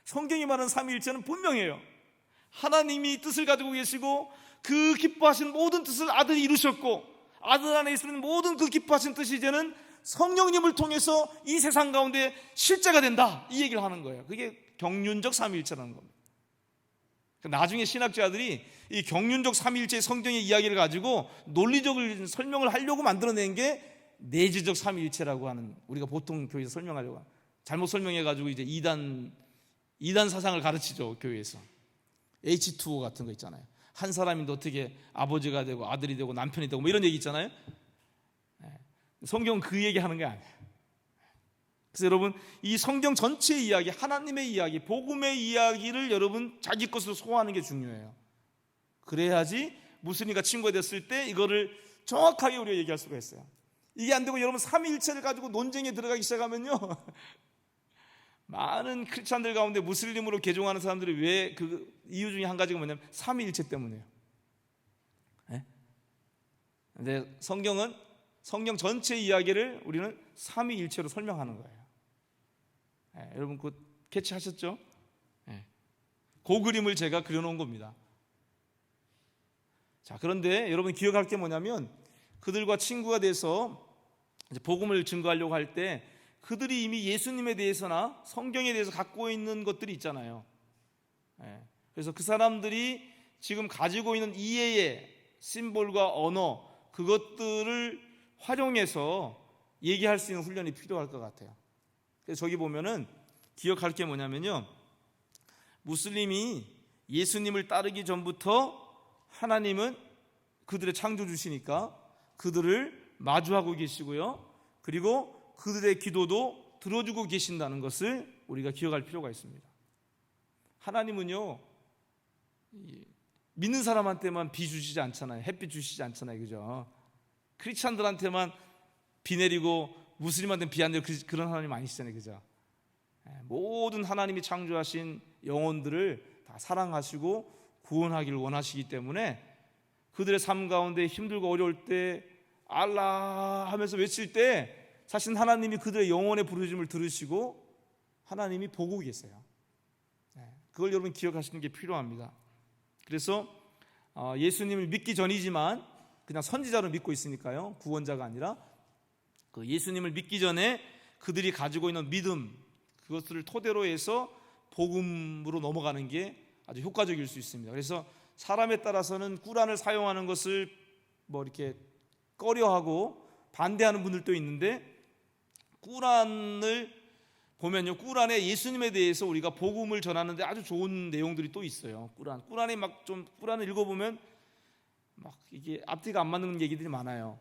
성경이 말하는 삼위일체는 분명해요. 하나님이 뜻을 가지고 계시고 그 기뻐하신 모든 뜻을 아들이 이루셨고 아들 안에 있는 모든 그 기뻐하신 뜻이 이제는 성령님을 통해서 이 세상 가운데 실제가 된다, 이 얘기를 하는 거예요. 그게 경륜적 삼위일체라는 겁니다. 나중에 신학자들이 이 경륜적 삼위일체의 성경의 이야기를 가지고 논리적으로 설명을 하려고 만들어낸 게 내재적 삼위일체라고 하는, 우리가 보통 교회에서 설명하려고 하는, 잘못 설명해가지고 이제 이단 사상을 가르치죠, 교회에서. H2O 같은 거 있잖아요. 한 사람인데 어떻게 아버지가 되고 아들이 되고 남편이 되고 뭐 이런 얘기 있잖아요. 성경은 그 얘기 하는 게 아니에요. 그래서 여러분, 이 성경 전체의 이야기, 하나님의 이야기, 복음의 이야기를 여러분 자기 것으로 소화하는 게 중요해요. 그래야지 무슬림과 친구가 됐을 때 이거를 정확하게 우리가 얘기할 수가 있어요. 이게 안 되고 여러분 삼위일체를 가지고 논쟁에 들어가기 시작하면요 많은 크리스찬들 가운데 무슬림으로 개종하는 사람들이 왜 그 이유 중에 한 가지가 뭐냐면 삼위일체 때문이에요. 근데 성경은 성경 전체 이야기를 우리는 삼위일체로 설명하는 거예요. 여러분 그 캐치하셨죠? 그 그림을 제가 그려놓은 겁니다. 자, 그런데 여러분 기억할 게 뭐냐면 그들과 친구가 돼서 이제 복음을 증거하려고 할 때 그들이 이미 예수님에 대해서나 성경에 대해서 갖고 있는 것들이 있잖아요. 그래서 그 사람들이 지금 가지고 있는 이해의 심볼과 언어, 그것들을 활용해서 얘기할 수 있는 훈련이 필요할 것 같아요. 그래서 저기 보면은 기억할 게 뭐냐면요, 무슬림이 예수님을 따르기 전부터 하나님은 그들의 창조주시니까 그들을 마주하고 계시고요, 그리고 그들의 기도도 들어주고 계신다는 것을 우리가 기억할 필요가 있습니다. 하나님은요 믿는 사람한테만 비 주시지 않잖아요. 햇빛 주시지 않잖아요. 그죠? 크리스찬들한테만 비 내리고 무슬림한테는 비 안 내리고 그런 하나님 아니시잖아요. 그죠? 모든 하나님이 창조하신 영혼들을 다 사랑하시고 구원하기를 원하시기 때문에 그들의 삶 가운데 힘들고 어려울 때 알라 하면서 외칠 때 사실 하나님이 그들의 영혼의 부르짖음을 들으시고 하나님이 보고 계세요. 그걸 여러분 기억하시는 게 필요합니다. 그래서 예수님을 믿기 전이지만 그냥 선지자로 믿고 있으니까요, 구원자가 아니라 그 예수님을 믿기 전에 그들이 가지고 있는 믿음, 그것들을 토대로 해서 복음으로 넘어가는 게 아주 효과적일 수 있습니다. 그래서 사람에 따라서는 꾸란을 사용하는 것을 뭐 이렇게 꺼려하고 반대하는 분들도 있는데, 꾸란을 보면요, 꾸란에 예수님에 대해서 우리가 복음을 전하는데 아주 좋은 내용들이 또 있어요. 꾸란에 막 좀 꾸란을 읽어보면 막 이게 앞뒤가 안 맞는 얘기들이 많아요.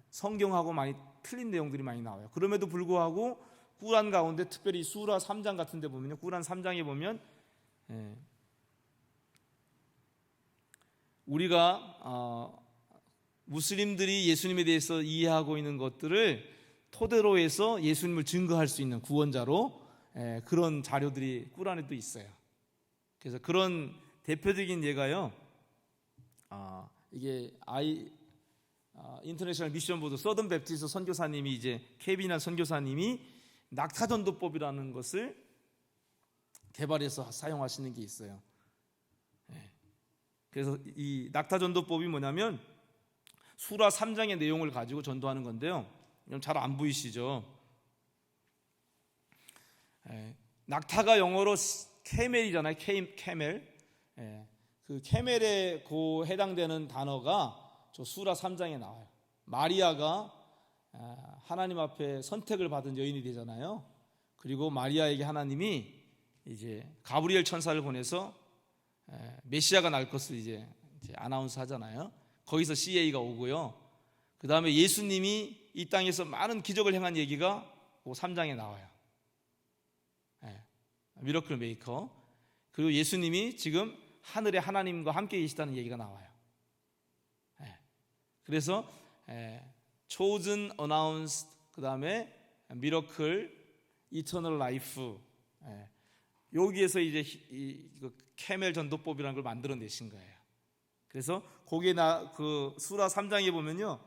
성경하고 많이 틀린 내용들이 많이 나와요. 그럼에도 불구하고 꾸란 가운데 특별히 수라 3장 같은 데 보면요, 꾸란 3장에 보면 우리가 무슬림들이 예수님에 대해서 이해하고 있는 것들을 토대로 해서 예수님을 증거할 수 있는 구원자로 그런 자료들이 꾸란에도 있어요. 그래서 그런 대표적인 예가요, 이게 인터내셔널 미션 보드 서던 베프티스트 선교사님이 이제 케빈이라는 선교사님이 낙타전도법이라는 것을 개발해서 사용하시는 게 있어요. 그래서 이 낙타전도법이 뭐냐면 수라 3장의 내용을 가지고 전도하는 건데요, 잘 안 보이시죠? 낙타가 영어로 캐멜이잖아요. 캐멜. 그 캐멜에 그 해당되는 단어가 저 수라 3장에 나와요. 마리아가 하나님 앞에 선택을 받은 여인이 되잖아요. 그리고 마리아에게 하나님이 이제 가브리엘 천사를 보내서 메시아가 날 것을 이제 아나운스 하잖아요. 거기서 CA가 오고요. 그 다음에 예수님이 이 땅에서 많은 기적을 행한 얘기가 그 3장에 나와요. 미러클 메이커. 그리고 예수님이 지금 하늘에 하나님과 함께 계시다는 얘기가 나와요. 그래서 chosen, announced, 그 다음에 miracle, eternal life, 여기에서 이제 이 캐멜 전도법이라는 걸 만들어내신 거예요. 그래서 거기에 그 수라 3장에 보면요,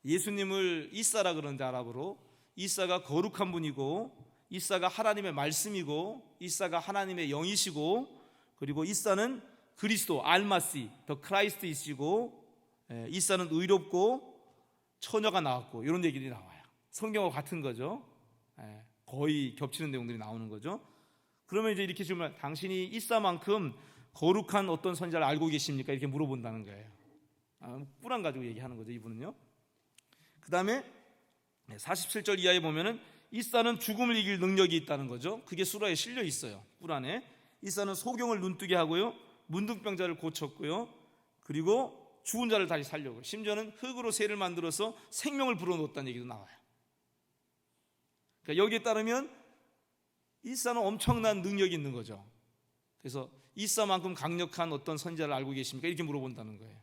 예수님을 이사라 그러는데, 아랍어로 이사가 거룩한 분이고, 이사가 하나님의 말씀이고, 이사가 하나님의 영이시고, 그리고 이사는 그리스도 알마시 더 크라이스트이시고, 이사는 의롭고 처녀가 나왔고, 이런 얘기들이 나와요. 성경과 같은 거죠. 거의 겹치는 내용들이 나오는 거죠. 그러면 이제 이렇게 질문, 당신이 이사만큼 거룩한 어떤 선지자를 알고 계십니까? 이렇게 물어본다는 거예요. 꿀안 가지고 얘기하는 거죠, 이분은요. 그 다음에 47절 이하에 보면은 이사는 죽음을 이길 능력이 있다는 거죠. 그게 수라에 실려 있어요, 꿀안에. 이사는 소경을 눈뜨게 하고요, 문둥병자를 고쳤고요, 그리고 죽은 자를 다시 살려고, 심지어는 흙으로 새를 만들어서 생명을 불어넣었다는 얘기도 나와요. 그러니까 여기에 따르면 이사는 엄청난 능력이 있는 거죠. 그래서 이사만큼 강력한 어떤 선지자를 알고 계십니까? 이렇게 물어본다는 거예요.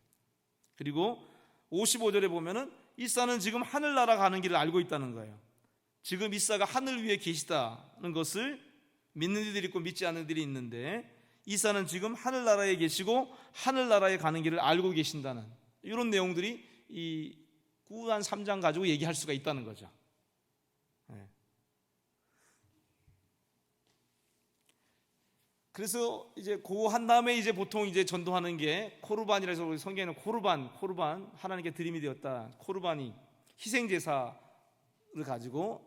그리고 55절에 보면은 이사는 지금 하늘나라 가는 길을 알고 있다는 거예요. 지금 이사가 하늘 위에 계시다는 것을 믿는 이들이 있고 믿지 않는 이들이 있는데, 이사는 지금 하늘나라에 계시고 하늘나라에 가는 길을 알고 계신다는 이런 내용들이 이 꿀안 3장 가지고 얘기할 수가 있다는 거죠. 그래서 이제 그 한 다음에 이제 보통 이제 전도하는 게 코르반이라서, 우리 성경에는 코르반 하나님께 드림이 되었다, 코르반이 희생 제사를 가지고,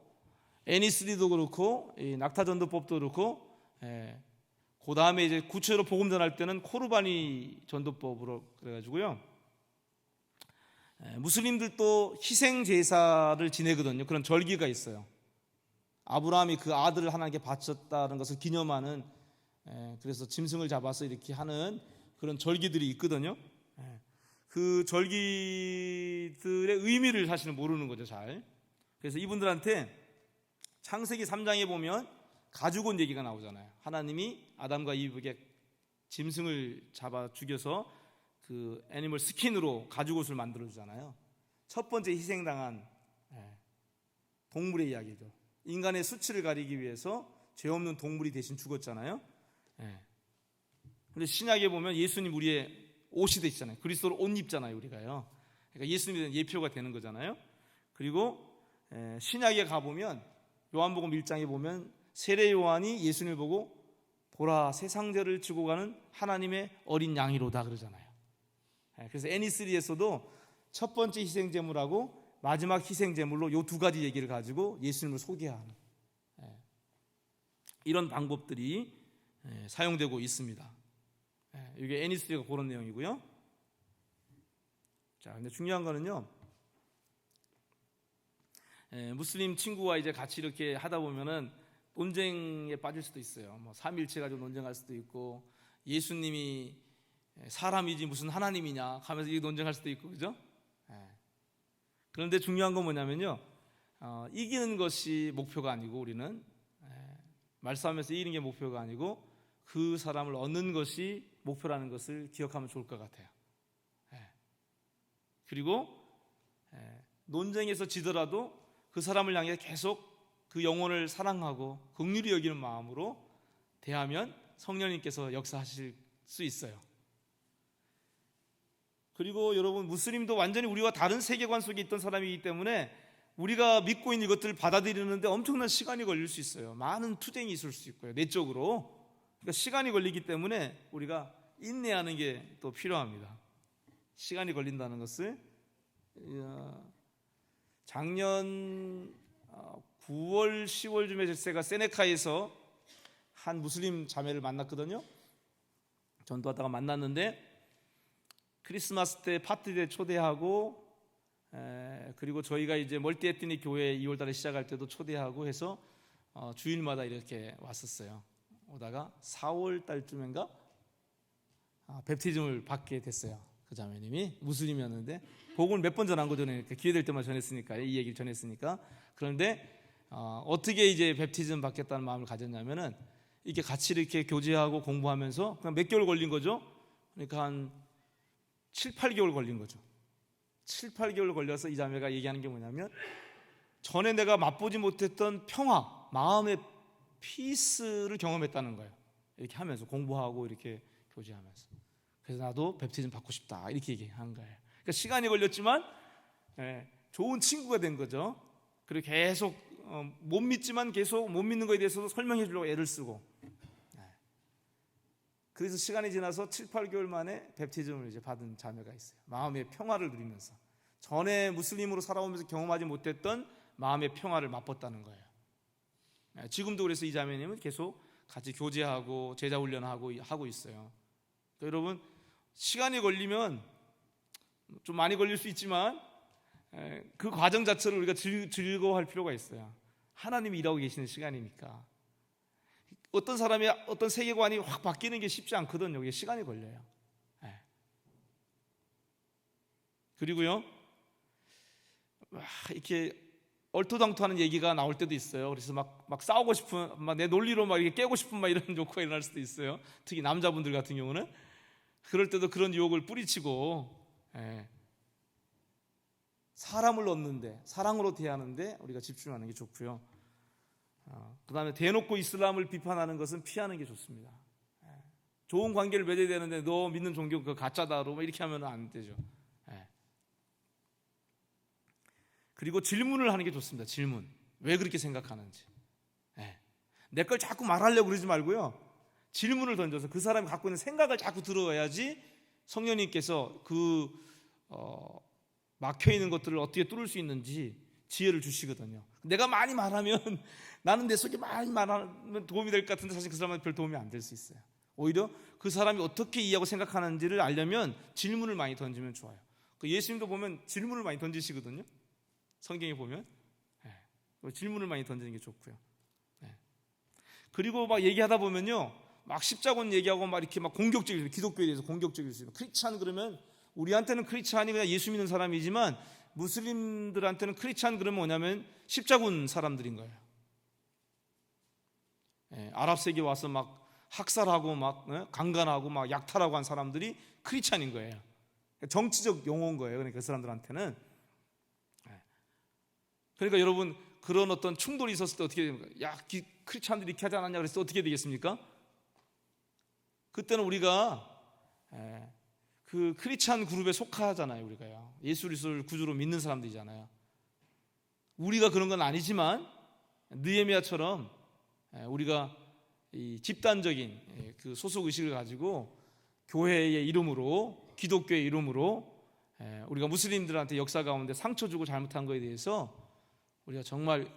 애니스리도 그렇고 낙타 전도법도 그렇고, 그 다음에 이제 구체로 복음 전할 때는 코르바니 전도법으로 그래가지고요. 무슬림들도 희생 제사를 지내거든요. 그런 절기가 있어요. 아브라함이 그 아들을 하나님께 바쳤다는 것을 기념하는, 그래서 짐승을 잡아서 이렇게 하는 그런 절기들이 있거든요. 그 절기들의 의미를 사실은 모르는 거죠, 잘. 그래서 이분들한테 창세기 3장에 보면 가죽옷 얘기가 나오잖아요. 하나님이 아담과 이브에게 짐승을 잡아 죽여서 그 애니멀 스킨으로 가죽옷을 만들어 주잖아요. 첫 번째 희생당한 동물의 이야기죠. 인간의 수치를 가리기 위해서 죄 없는 동물이 대신 죽었잖아요. 근데 신약에 보면 예수님 우리의 옷이 되시잖아요. 그리스도로 옷 입잖아요, 우리가요. 그러니까 예수님에 대한 예표가 되는 거잖아요. 그리고 신약에 가보면 요한복음 1장에 보면 세례 요한이 예수님을 보고 보라, 세상 죄를 지고 가는 하나님의 어린 양이로다 그러잖아요. 그래서 애니스리에서도 첫 번째 희생제물하고 마지막 희생제물로 요 두 가지 얘기를 가지고 예수님을 소개하는 이런 방법들이 사용되고 있습니다. 이게 애니스리가 그런 내용이고요. 자, 근데 중요한 거는요, 무슬림 친구와 이제 같이 이렇게 하다 보면은 논쟁에 빠질 수도 있어요. 뭐 삼일체 가지고 논쟁할 수도 있고, 예수님이 사람이지 무슨 하나님이냐 하면서 이 논쟁할 수도 있고, 그죠? 그런데 중요한 건 뭐냐면요, 이기는 것이 목표가 아니고, 우리는 말싸움에서 이기는 게 목표가 아니고 그 사람을 얻는 것이 목표라는 것을 기억하면 좋을 것 같아요. 그리고 논쟁에서 지더라도 그 사람을 향해 계속 그 영혼을 사랑하고 긍휼히 여기는 마음으로 대하면 성령님께서 역사하실 수 있어요. 그리고 여러분, 무슬림도 완전히 우리와 다른 세계관 속에 있던 사람이기 때문에 우리가 믿고 있는 이것들을 받아들이는데 엄청난 시간이 걸릴 수 있어요. 많은 투쟁이 있을 수 있고요, 내적으로. 그러니까 시간이 걸리기 때문에 우리가 인내하는 게 또 필요합니다. 시간이 걸린다는 것을, 작년 9월, 10월쯤에 제가 세네카에서 한 무슬림 자매를 만났거든요. 전도하다가 만났는데, 크리스마스 때 파티 때 초대하고, 그리고 저희가 이제 멀티에트닉 교회 2월달에 시작할 때도 초대하고 해서 주일마다 이렇게 왔었어요. 오다가 4월달쯤인가 베프티즘을 받게 됐어요. 그 자매님이 무슬림이었는데, 복음을 몇 번 전한 거죠. 기회 될 때만 전했으니까, 이 얘기를 전했으니까. 그런데 어떻게 이제 베프티즘 받겠다는 마음을 가졌냐면은, 이렇게 같이 이렇게 교제하고 공부하면서 그냥 몇 개월 걸린 거죠. 그러니까 한 7, 8개월 걸린 거죠. 7, 8개월 걸려서 이 자매가 얘기하는 게 뭐냐면, 전에 내가 맛보지 못했던 평화, 마음의 피스를 경험했다는 거예요. 이렇게 하면서, 공부하고 이렇게 교제하면서. 그래서 나도 베프티즘 받고 싶다 이렇게 얘기한 거예요. 그러니까 시간이 걸렸지만 좋은 친구가 된 거죠. 그리고 계속 못 믿지만 계속 못 믿는 거에 대해서도 설명해 주려고 애를 쓰고, 그래서 시간이 지나서 7, 8개월 만에 베프티즘을 이제 받은 자매가 있어요. 마음의 평화를 누리면서 전에 무슬림으로 살아오면서 경험하지 못했던 마음의 평화를 맛봤다는 거예요. 지금도 그래서 이 자매님은 계속 같이 교제하고 제자 훈련하고 하고 있어요. 그러니까 여러분, 시간이 걸리면 좀 많이 걸릴 수 있지만 그 과정 자체를 우리가 즐거워할 필요가 있어요. 하나님이 일하고 계시는 시간이니까. 어떤 사람의 어떤 세계관이 확 바뀌는 게 쉽지 않거든요. 이게 시간이 걸려요. 그리고요, 이렇게 얼토당토하는 얘기가 나올 때도 있어요. 그래서 막 싸우고 싶은, 막 내 논리로 막 이렇게 깨고 싶은 막 이런 욕구가 일어날 수도 있어요. 특히 남자분들 같은 경우는 그럴 때도 그런 유혹을 뿌리치고 사람을 얻는데, 사랑으로 대하는데 우리가 집중하는 게 좋고요. 그 다음에 대놓고 이슬람을 비판하는 것은 피하는 게 좋습니다. 좋은 관계를 맺어야 되는데 너 믿는 종교 그거 가짜다로 이렇게 하면 안 되죠. 그리고 질문을 하는 게 좋습니다. 질문. 왜 그렇게 생각하는지. 내 걸 자꾸 말하려고 그러지 말고요, 질문을 던져서 그 사람이 갖고 있는 생각을 자꾸 들어야지 성령님께서 막혀있는 것들을 어떻게 뚫을 수 있는지 지혜를 주시거든요. 내가 많이 말하면 나는 내 속에 많이 말하면 도움이 될 것 같은데 사실 그 사람한테 별 도움이 안 될 수 있어요. 오히려 그 사람이 어떻게 이해하고 생각하는지를 알려면 질문을 많이 던지면 좋아요. 예수님도 보면 질문을 많이 던지시거든요. 성경에 보면 질문을 많이 던지는 게 좋고요. 그리고 막 얘기하다 보면요, 막 십자군 얘기하고 막 이렇게 막 공격적이죠. 기독교에 대해서 공격적일 수 있어요. 크리스찬 그러면 우리한테는 크리스찬이 그냥 예수 믿는 사람이지만 무슬림들한테는 크리스찬 그러면 뭐냐면 십자군 사람들인 거예요. 아랍 세계 와서 막 학살하고 막 강간하고 막 약탈하고 한 사람들이 크리스찬인 거예요. 정치적 용어인 거예요. 그러니까 그 사람들한테는. 그러니까 여러분, 그런 어떤 충돌이 있었을 때 어떻게 됩니까? 야, 크리스찬들이 이렇게 하지 않았냐 그랬을 때 어떻게 되겠습니까? 그때는 우리가 그 크리스찬 그룹에 속하잖아요. 우리가요, 예수 그리스도를 구주로 믿는 사람들이잖아요. 우리가 그런 건 아니지만 느헤미야처럼 우리가 이 집단적인 그 소속 의식을 가지고 교회의 이름으로, 기독교의 이름으로 우리가 무슬림들한테 역사 가운데 상처 주고 잘못한 것에 대해서 우리가 정말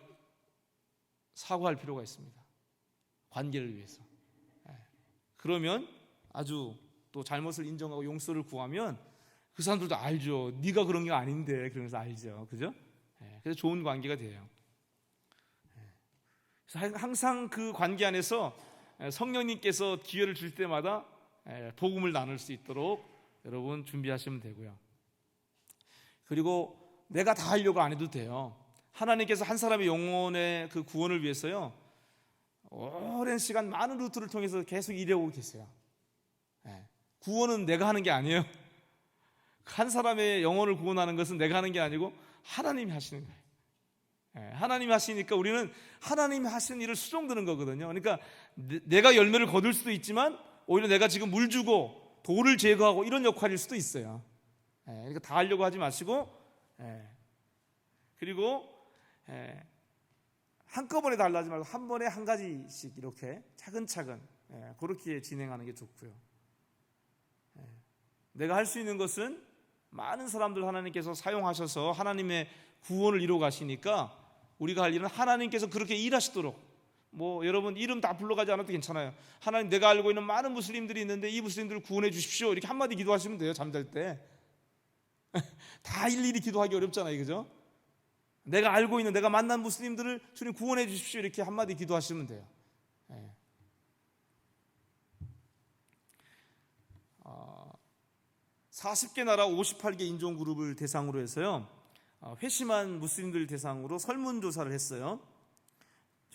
사과할 필요가 있습니다. 관계를 위해서. 그러면 아주 또 잘못을 인정하고 용서를 구하면 그 사람들도 알죠. 네가 그런 게 아닌데, 그러면서 알죠. 그죠? 그래서 좋은 관계가 돼요. 그래서 항상 그 관계 안에서 성령님께서 기회를 줄 때마다 복음을 나눌 수 있도록 여러분 준비하시면 되고요. 그리고 내가 다 하려고 안 해도 돼요. 하나님께서 한 사람의 영혼의 그 구원을 위해서요, 오랜 시간 많은 루트를 통해서 계속 일해오고 계세요. 구원은 내가 하는 게 아니에요. 한 사람의 영혼을 구원하는 것은 내가 하는 게 아니고 하나님이 하시는 거예요. 하나님이 하시니까 우리는 하나님이 하시는 일을 수종드는 거거든요. 그러니까 내가 열매를 거둘 수도 있지만 오히려 내가 지금 물 주고 돌을 제거하고 이런 역할일 수도 있어요. 그러니까 다 하려고 하지 마시고, 그리고 한꺼번에 다 하려지 말고 한 번에 한 가지씩 이렇게 차근차근 그렇게 진행하는 게 좋고요. 내가 할 수 있는 것은 많은 사람들 하나님께서 사용하셔서 하나님의 구원을 이루어 가시니까 우리가 할 일은 하나님께서 그렇게 일하시도록, 뭐 여러분 이름 다 불러가지 않아도 괜찮아요. 하나님, 내가 알고 있는 많은 무슬림들이 있는데 이 무슬림들을 구원해 주십시오, 이렇게 한마디 기도하시면 돼요. 잠잘 때 다 일일이 기도하기 어렵잖아요. 그죠? 내가 알고 있는, 내가 만난 무슬림들을 주님 구원해 주십시오, 이렇게 한마디 기도하시면 돼요. 40개 나라 58개 인종 그룹을 대상으로 해서요, 회심한 무슬림들 대상으로 설문조사를 했어요.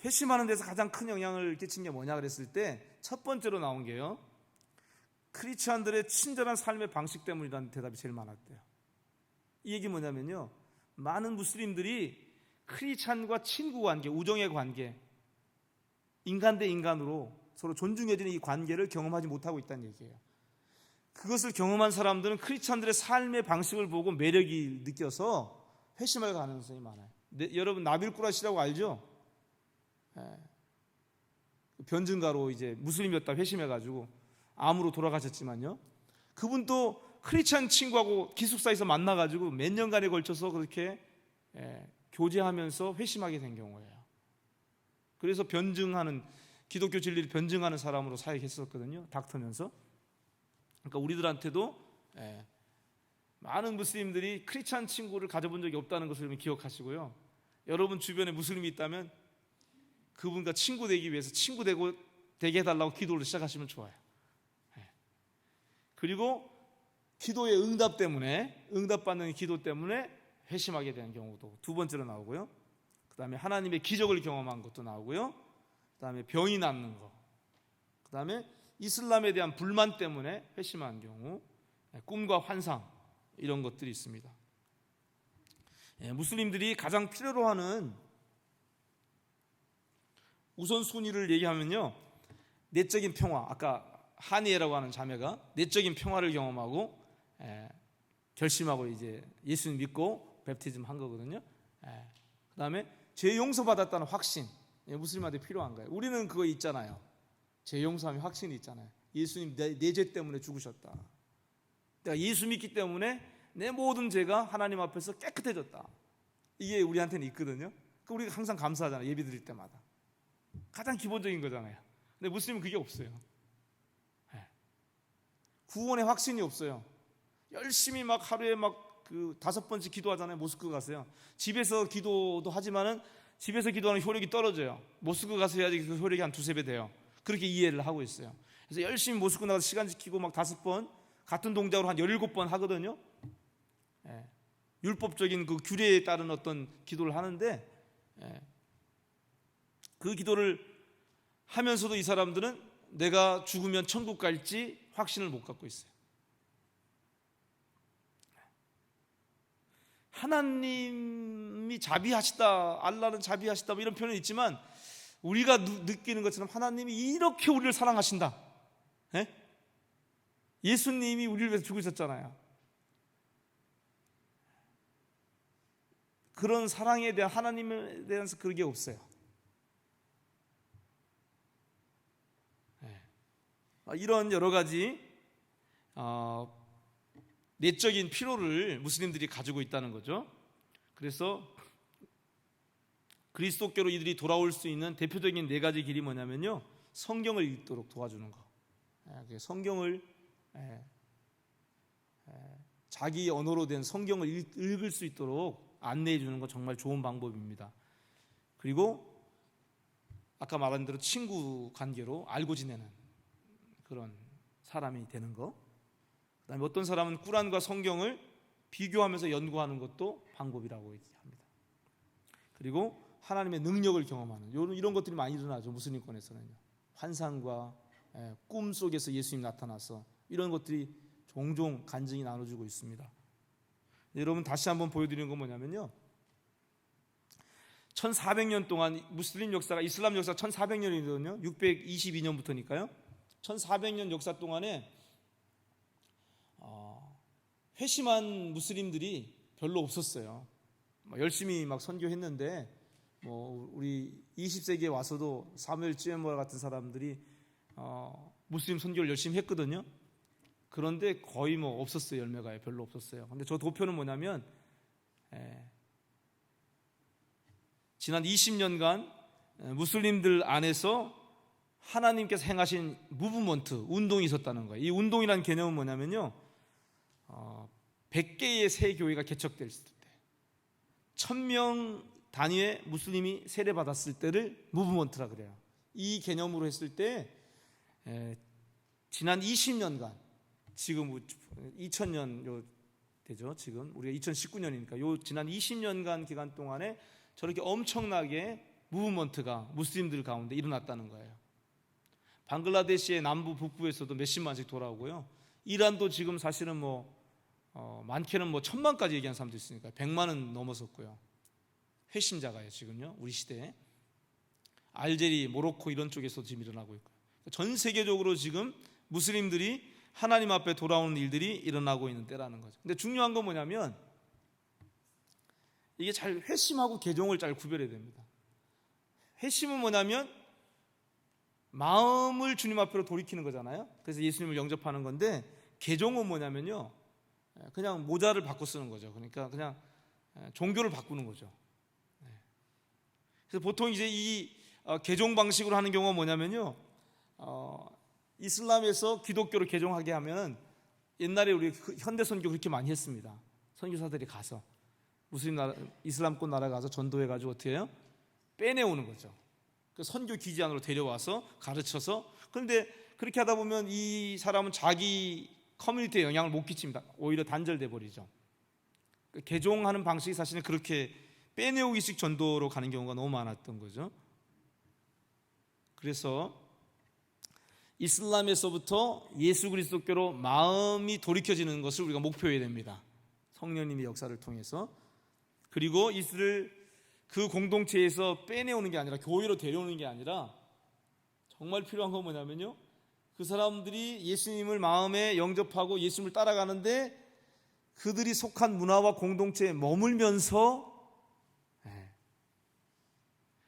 회심하는 데서 가장 큰 영향을 끼친 게 뭐냐 그랬을 때 첫 번째로 나온 게요, 크리스찬들의 친절한 삶의 방식 때문이라는 대답이 제일 많았대요. 이 얘기 뭐냐면요, 많은 무슬림들이 크리스찬과 친구 관계, 우정의 관계, 인간 대 인간으로 서로 존중해지는 이 관계를 경험하지 못하고 있다는 얘기예요. 그것을 경험한 사람들은 크리스찬들의 삶의 방식을 보고 매력이 느껴서 회심할 가능성이 많아요. 여러분 나빌 꾸라시라고 알죠? 변증가로 이제 무슬림이었다 회심해가지고 암으로 돌아가셨지만요. 그분도 크리스찬 친구하고 기숙사에서 만나가지고 몇 년간에 걸쳐서 그렇게 교제하면서 회심하게 된 경우예요. 그래서 변증하는 기독교 진리를 변증하는 사람으로 사역했었거든요. 닥터면서. 그러니까 우리들한테도 많은 무슬림들이 크리스찬 친구를 가져본 적이 없다는 것을 기억하시고요. 여러분 주변에 무슬림이 있다면 그분과 친구 되기 위해서 친구 되게 해달라고 기도를 시작하시면 좋아요. 그리고 기도의 응답받는 기도 때문에 회심하게 되는 경우도 두 번째로 나오고요. 그 다음에 하나님의 기적을 경험한 것도 나오고요. 그 다음에 병이 낫는 것, 그 다음에 이슬람에 대한 불만 때문에 회심한 경우, 꿈과 환상 이런 것들이 있습니다. 무슬림들이 가장 필요로 하는 우선순위를 얘기하면요, 내적인 평화, 아까 하니에라고 하는 자매가 내적인 평화를 경험하고 결심하고 이제 예수님 믿고 베프티즘 한 거거든요. 그 다음에 죄 용서받았다는 확신, 무슬림한테 필요한 거예요. 우리는 그거 있잖아요. 죄 용서함이 확신이 있잖아요. 예수님 내 죄 때문에 죽으셨다. 내가 예수 믿기 때문에 내 모든 죄가 하나님 앞에서 깨끗해졌다. 이게 우리한테는 있거든요. 우리가 항상 감사하잖아요. 예배 드릴 때마다. 가장 기본적인 거잖아요. 근데 무슬림은 그게 없어요. 구원의 확신이 없어요. 열심히 막 하루에 막 그 5번씩 기도하잖아요. 모스크 가서요. 집에서 기도도 하지만은 집에서 기도하는 효력이 떨어져요. 모스크 가서 해야지 그 효력이 한 2-3배 돼요. 그렇게 이해를 하고 있어요. 그래서 열심히 모스크 나가서 시간 지키고 막 5번 같은 동작으로 한 17번 하거든요. 율법적인 그 규례에 따른 어떤 기도를 하는데, 그 기도를 하면서도 이 사람들은 내가 죽으면 천국 갈지 확신을 못 갖고 있어요. 하나님이 자비하시다, 알라는 자비하시다 뭐 이런 표현이 있지만 우리가 느끼는 것처럼 하나님이 이렇게 우리를 사랑하신다. 예수님이 우리를 위해서 죽으셨잖아요. 그런 사랑에 대한, 하나님에 대해서 그런 게 없어요. 이런 여러 가지 내적인 피로를 무슬림들이 가지고 있다는 거죠. 그래서 그리스도께로 이들이 돌아올 수 있는 대표적인 4가지 길이 뭐냐면요, 성경을 읽도록 도와주는 거. 성경을 자기 언어로 된 성경을 읽을 수 있도록 안내해 주는 건 정말 좋은 방법입니다. 그리고 아까 말한 대로 친구 관계로 알고 지내는 그런 사람이 되는 거. 그다음에 어떤 사람은 꾸란과 성경을 비교하면서 연구하는 것도 방법이라고 얘기합니다. 그리고 하나님의 능력을 경험하는 이런 것들이 많이 일어나죠. 무슬림권에서는요. 환상과 꿈 속에서 예수님 나타나서 이런 것들이 종종 간증이 나눠지고 있습니다. 여러분 다시 한번 보여드리는 건 뭐냐면요, 1400년 동안 무슬림 역사가, 이슬람 역사 1400년이거든요. 622년부터니까요. 1400년 역사 동안에 회심한 무슬림들이 별로 없었어요. 열심히 막 선교했는데 우리 20세기에 와서도 사무엘 쯔에모라 같은 사람들이 무슬림 선교를 열심히 했거든요. 그런데 거의 없었어요. 열매가 별로 없었어요. 근데 저 도표는 뭐냐면 지난 20년간 무슬림들 안에서 하나님께서 행하신 무브먼트, 운동이 있었다는 거예요. 이 운동이라는 개념은 뭐냐면요, 100개의 새 교회가 개척될 때 1000명 단위의 무슬림이 세례받았을 때를 무브먼트라 그래요. 이 개념으로 했을 때 지난 20년간, 지금 2000년 되죠. 지금 우리가 2019년이니까 요 지난 20년간 기간 동안에 저렇게 엄청나게 무브먼트가 무슬림들 가운데 일어났다는 거예요. 방글라데시의 남부 북부에서도 몇십만씩 돌아오고요. 이란도 지금 사실은 많게는 1000만까지 얘기하는 사람도 있으니까 100만은 넘었었고요. 회심자가요 지금요, 우리 시대에. 알제리, 모로코 이런 쪽에서 지금 일어나고 있고요. 전 세계적으로 지금 무슬림들이 하나님 앞에 돌아오는 일들이 일어나고 있는 때라는 거죠. 근데 중요한 건 뭐냐면 이게 잘 회심하고 개종을 잘 구별해야 됩니다. 회심은 뭐냐면 마음을 주님 앞으로 돌이키는 거잖아요. 그래서 예수님을 영접하는 건데, 개종은 뭐냐면요, 그냥 모자를 바꿔 쓰는 거죠. 그러니까 그냥 종교를 바꾸는 거죠. 그래서 보통 이제 이 개종 방식으로 하는 경우가 뭐냐면요, 이슬람에서 기독교로 개종하게 하면, 옛날에 우리 현대 선교 그렇게 많이 했습니다. 선교사들이 가서 무슬림 나라, 이슬람권 나라 가서 전도해가지고 어떻게 해요? 빼내오는 거죠. 그 선교 기지 안으로 데려와서 가르쳐서. 그런데 그렇게 하다 보면 이 사람은 자기 커뮤니티에 영향을 못 끼칩니다. 오히려 단절돼 버리죠. 개종하는 방식이 사실은 그렇게 빼내오기식 전도로 가는 경우가 너무 많았던 거죠. 그래서 이슬람에서부터 예수 그리스도교로 마음이 돌이켜지는 것을 우리가 목표해야 됩니다. 성령님의 역사를 통해서. 그리고 이들을 그 공동체에서 빼내오는 게 아니라, 교회로 데려오는 게 아니라, 정말 필요한 건 뭐냐면요, 그 사람들이 예수님을 마음에 영접하고 예수님을 따라가는데 그들이 속한 문화와 공동체에 머물면서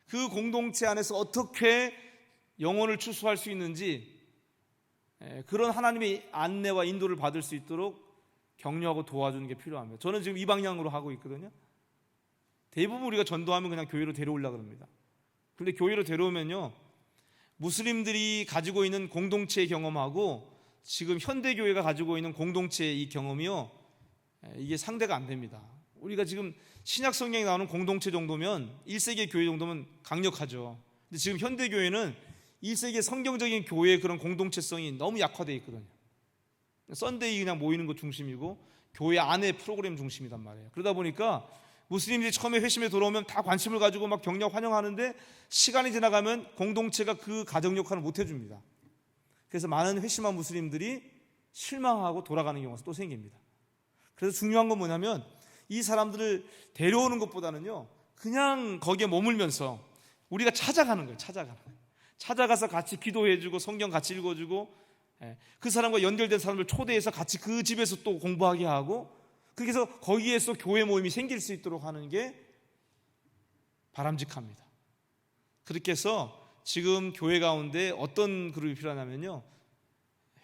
그 공동체 안에서 어떻게 영혼을 추수할 수 있는지, 그런 하나님의 안내와 인도를 받을 수 있도록 격려하고 도와주는 게 필요합니다. 저는 지금 이 방향으로 하고 있거든요. 대부분 우리가 전도하면 그냥 교회로 데려오려고 합니다. 그런데 교회로 데려오면요, 무슬림들이 가지고 있는 공동체의 경험하고 지금 현대교회가 가지고 있는 공동체의 이 경험이요, 이게 상대가 안 됩니다. 우리가 지금 신약 성경에 나오는 공동체 정도면, 1세기 교회 정도면 강력하죠. 근데 지금 현대교회는 1세기 성경적인 교회의 그런 공동체성이 너무 약화되어 있거든요. 썬데이 그냥 모이는 것 중심이고 교회 안에 프로그램 중심이란 말이에요. 그러다 보니까 무슬림들이 처음에 회심에 돌아오면 다 관심을 가지고 막 격려 환영하는데, 시간이 지나가면 공동체가 그 가정 역할을 못 해줍니다. 그래서 많은 회심한 무슬림들이 실망하고 돌아가는 경우가 또 생깁니다. 그래서 중요한 건 뭐냐면, 이 사람들을 데려오는 것보다는요, 그냥 거기에 머물면서 우리가 찾아가는 거예요. 찾아가서 같이 기도해주고 성경 같이 읽어주고, 그 사람과 연결된 사람을 초대해서 같이 그 집에서 또 공부하게 하고, 그렇게 해서 거기에서 교회 모임이 생길 수 있도록 하는 게 바람직합니다. 그렇게 해서 지금 교회 가운데 어떤 그룹이 필요하냐면요,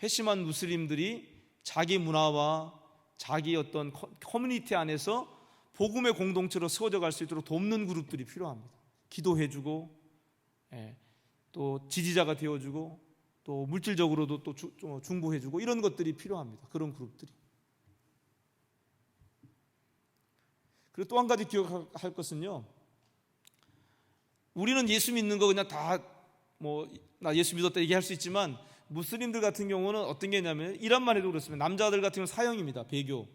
회심한 무슬림들이 자기 문화와 자기 어떤 커뮤니티 안에서 복음의 공동체로 세워져 갈 수 있도록 돕는 그룹들이 필요합니다. 기도해주고, 또 지지자가 되어주고, 또 물질적으로도 또 중보해주고, 이런 것들이 필요합니다. 그런 그룹들이. 그리고 또 한 가지 기억할 것은요, 우리는 예수 믿는 거 그냥 다 나 예수 믿었다 얘기할 수 있지만, 무슬림들 같은 경우는 어떤 게 있냐면, 이란만 해도 그렇습니다. 남자들 같은 경우는 사형입니다. 배교,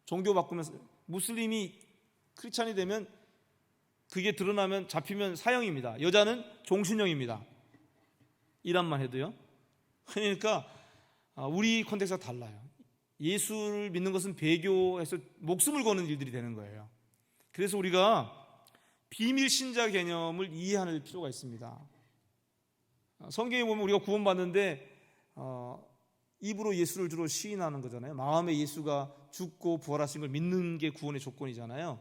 종교 바꾸면, 무슬림이 크리스찬이 되면 그게 드러나면 잡히면 사형입니다. 여자는 종신형입니다. 이란만 해도요. 그러니까 우리 콘텍스트가 달라요. 예수를 믿는 것은 배교해서 목숨을 거는 일들이 되는 거예요. 그래서 우리가 비밀 신자 개념을 이해할 필요가 있습니다. 성경에 보면 우리가 구원받는데 입으로 예수를 주로 시인하는 거잖아요. 마음에 예수가 죽고 부활하신 걸 믿는 게 구원의 조건이잖아요.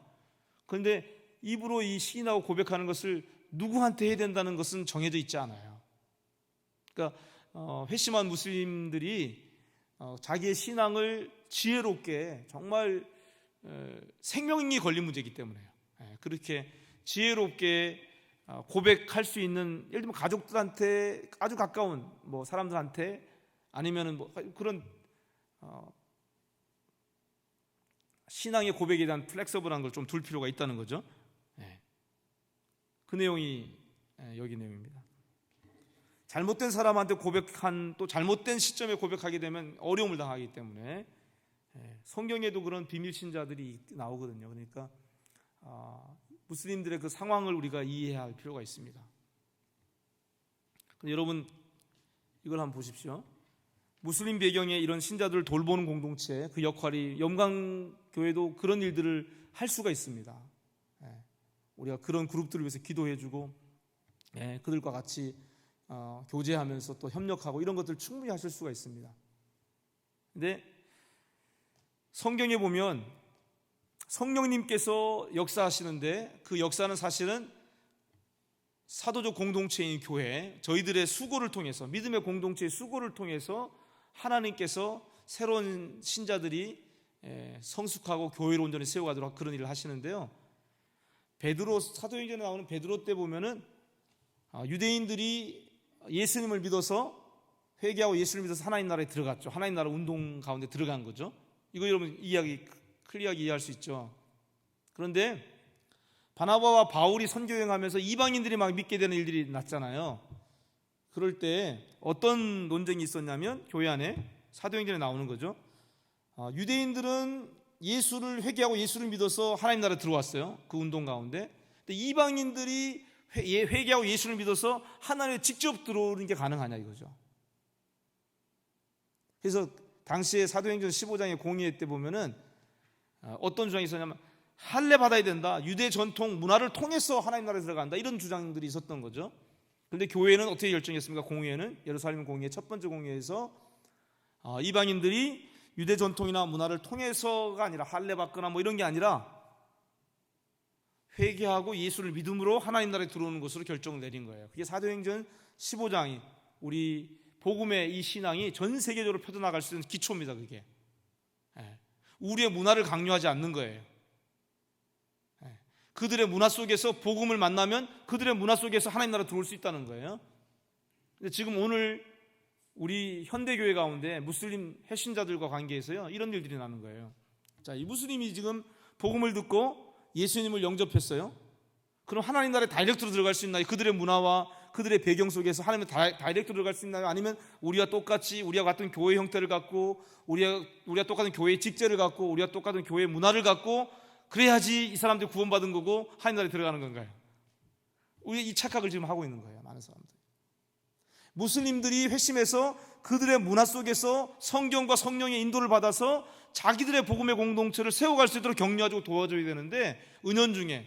그런데 입으로 이 시인하고 고백하는 것을 누구한테 해야 된다는 것은 정해져 있지 않아요. 그러니까 회심한 무슬림들이 자기의 신앙을 지혜롭게, 정말 생명이 걸린 문제이기 때문에요. 그렇게 지혜롭게 고백할 수 있는, 예를 들면 가족들한테, 아주 가까운 사람들한테, 아니면은 그런 신앙의 고백에 대한 플렉서블한 걸 좀 둘 필요가 있다는 거죠. 그 내용이 여기 내용입니다. 잘못된 사람한테 고백한, 또 잘못된 시점에 고백하게 되면 어려움을 당하기 때문에 성경에도 그런 비밀 신자들이 나오거든요. 그러니까 무슬림들의 그 상황을 우리가 이해해야 할 필요가 있습니다. 여러분, 이걸 한번 보십시오. 무슬림 배경의 이런 신자들을 돌보는 공동체, 그 역할이, 영광교회도 그런 일들을 할 수가 있습니다. 우리가 그런 그룹들을 위해서 기도해주고, 그들과 같이 교제하면서 또 협력하고, 이런 것들을 충분히 하실 수가 있습니다. 근데 성경에 보면 성령님께서 역사하시는데 그 역사는 사실은 사도적 공동체인 교회, 저희들의 수고를 통해서, 믿음의 공동체의 수고를 통해서 하나님께서 새로운 신자들이 성숙하고 교회를 온전히 세워가도록 그런 일을 하시는데요. 베드로, 사도행전에 나오는 베드로 때 보면은 유대인들이 예수님을 믿어서 회개하고 예수를 믿어서 하나님 나라에 들어갔죠. 하나님 나라 운동 가운데 들어간 거죠. 이거 여러분 클리어하게 이해할 수 있죠. 그런데 바나바와 바울이 선교행하면서 이방인들이 막 믿게 되는 일들이 났잖아요. 그럴 때 어떤 논쟁이 있었냐면 교회 안에 사도행전에 나오는 거죠. 유대인들은 예수를 회개하고 예수를 믿어서 하나님 나라에 들어왔어요. 그 운동 가운데. 근데 이방인들이 회개하고 예수를 믿어서 하나님에 직접 들어오는 게 가능하냐 이거죠. 그래서 당시에 사도행전 15장의 공의회 때 보면은 어떤 주장이 있었냐면 할례 받아야 된다, 유대 전통 문화를 통해서 하나님 나라에 들어간다, 이런 주장들이 있었던 거죠. 그런데 교회는 어떻게 결정했습니까? 공의회는 예루살렘 공의회 첫 번째 공의회에서 이방인들이 유대 전통이나 문화를 통해서가 아니라 할례 받거나 뭐 이런 게 아니라 회개하고 예수를 믿음으로 하나님 나라에 들어오는 것으로 결정을 내린 거예요. 그게 사도행전 15장이 우리 복음의 이 신앙이 전 세계적으로 펴져나갈 수 있는 기초입니다. 그게 우리의 문화를 강요하지 않는 거예요. 그들의 문화 속에서 복음을 만나면 그들의 문화 속에서 하나님 나라 들어올 수 있다는 거예요. 근데 지금 오늘 우리 현대교회 가운데 무슬림 핵신자들과 관계해서요 이런 일들이 나는 거예요. 자, 이 무슬림이 지금 복음을 듣고 예수님을 영접했어요. 그럼 하나님 나라에 다이렉트로 들어갈 수 있나요? 그들의 문화와 그들의 배경 속에서 하나님의 다이렉트로 들어갈 수 있나요? 아니면 우리와 똑같이 우리와 같은 교회 형태를 갖고 우리가 똑같은 교회의 직제를 갖고 우리와 똑같은 교회 문화를 갖고 그래야지 이 사람들이 구원받은 거고 하나님 나라에 들어가는 건가요? 우리 이 착각을 지금 하고 있는 거예요. 많은 사람들. 무슬림들이 회심해서 그들의 문화 속에서 성경과 성령의 인도를 받아서 자기들의 복음의 공동체를 세워갈 수 있도록 격려하고 도와줘야 되는데 은연중에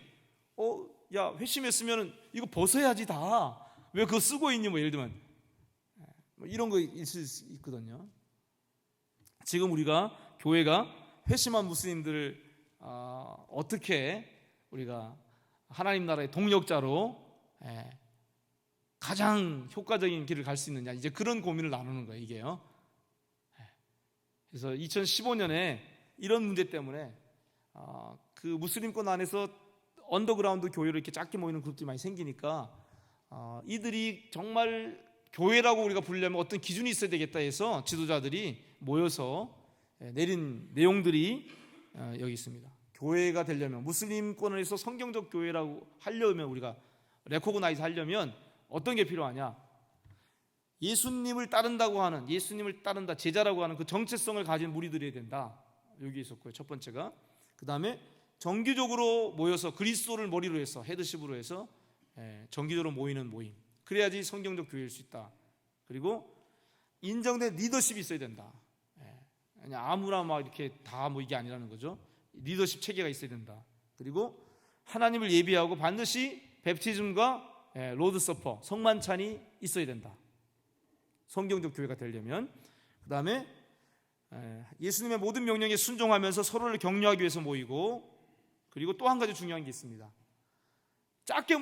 야 회심했으면 이거 벗어야지 다 왜 그거 쓰고 있니? 뭐 예를 들면 뭐 이런 거 있을 수 있거든요. 지금 우리가 교회가 회심한 무슬림들을 어떻게 우리가 하나님 나라의 동력자로 가장 효과적인 길을 갈 수 있느냐, 이제 그런 고민을 나누는 거예요. 이게요. 그래서 2015년에 이런 문제 때문에 그 무슬림권 안에서 언더그라운드 교회로 이렇게 작게 모이는 그룹들이 많이 생기니까 이들이 정말 교회라고 우리가 부르려면 어떤 기준이 있어야 되겠다 해서 지도자들이 모여서 내린 내용들이 여기 있습니다. 교회가 되려면, 무슬림권에서 성경적 교회라고 하려면, 우리가 레코그나이즈 하려면 어떤 게 필요하냐? 예수님을 따른다고 하는, 예수님을 따른다, 제자라고 하는 그 정체성을 가진 무리들이 된다. 여기 있었고요. 첫 번째가. 그 다음에 정기적으로 모여서 그리스도를 머리로 해서, 헤드십으로 해서 정기적으로 모이는 모임. 그래야지 성경적 교회일 수 있다. 그리고 인정된 리더십이 있어야 된다. 그냥 아무나 막 이렇게 다 뭐 이게 아니라는 거죠. 리더십 체계가 있어야 된다. 그리고 하나님을 예비하고 반드시 베프티즘과 로드 서퍼, 성만찬이 있어야 된다. 성경적 교회가 되려면. 그 다음에 예수님의 모든 명령에 순종하면서 서로를 격려하기 위해서 모이고, 그리고 또 한 가지 중요한 게 있습니다. 작게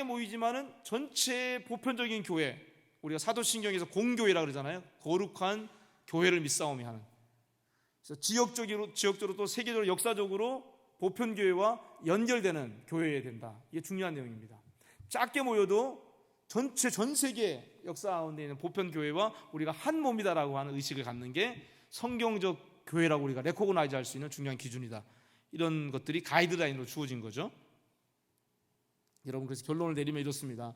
모이지만은 전체 보편적인 교회, 우리가 사도신경에서 공교회라고 그러잖아요. 거룩한 교회를 믿사오며 하는. 그래서 지역적으로 또 세계적으로 역사적으로 보편교회와 연결되는 교회여야 된다. 이게 중요한 내용입니다. 작게 모여도 전 세계 역사 가운데 있는 보편교회와 우리가 한 몸이다라고 하는 의식을 갖는 게 성경적 교회라고 우리가 레코그나이즈 할 수 있는 중요한 기준이다. 이런 것들이 가이드라인으로 주어진 거죠. 여러분, 그래서 결론을 내리면 이렇습니다.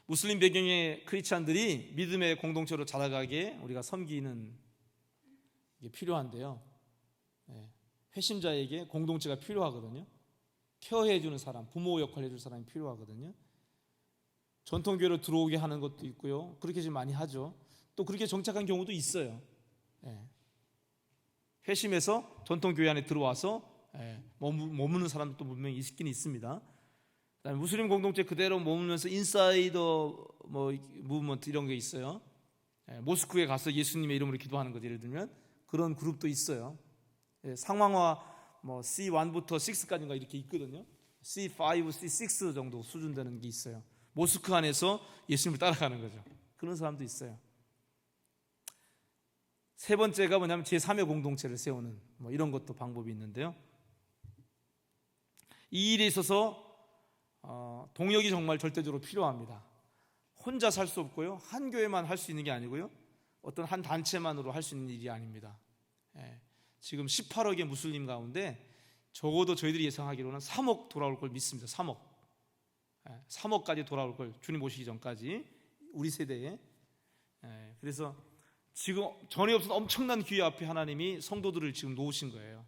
무슬림 배경의 크리스찬들이 믿음의 공동체로 자라가게 우리가 섬기는 게 필요한데요. 회심자에게 공동체가 필요하거든요. 케어해주는 사람, 부모 역할 해줄 사람이 필요하거든요. 전통교회로 들어오게 하는 것도 있고요. 그렇게 지금 많이 하죠. 또 그렇게 정착한 경우도 있어요. 회심해서 전통교회 안에 들어와서 머무는 사람도 분명히 있긴 있습니다. 그다음에 무슬림 공동체 그대로 머물면서 인사이더 무브먼트 이런 게 있어요. 모스크에 가서 예수님의 이름으로 기도하는 거죠. 예를 들면 그런 그룹도 있어요. 상황화 뭐 C1부터 6까지인가 이렇게 있거든요. C5, C6 정도 수준 되는 게 있어요. 모스크 안에서 예수님을 따라가는 거죠. 그런 사람도 있어요. 세 번째가 뭐냐면 제3의 공동체를 세우는 뭐 이런 것도 방법이 있는데요. 이 일에 있어서 동역이 정말 절대적으로 필요합니다. 혼자 살 수 없고요. 한 교회만 할 수 있는 게 아니고요. 어떤 한 단체만으로 할 수 있는 일이 아닙니다. 지금 18억의 무슬림 가운데 적어도 저희들이 예상하기로는 3억 돌아올 걸 믿습니다. 3억까지 돌아올 걸, 주님 오시기 전까지 우리 세대에. 그래서 지금 전에 없었던 엄청난 기회 앞에 하나님이 성도들을 지금 놓으신 거예요.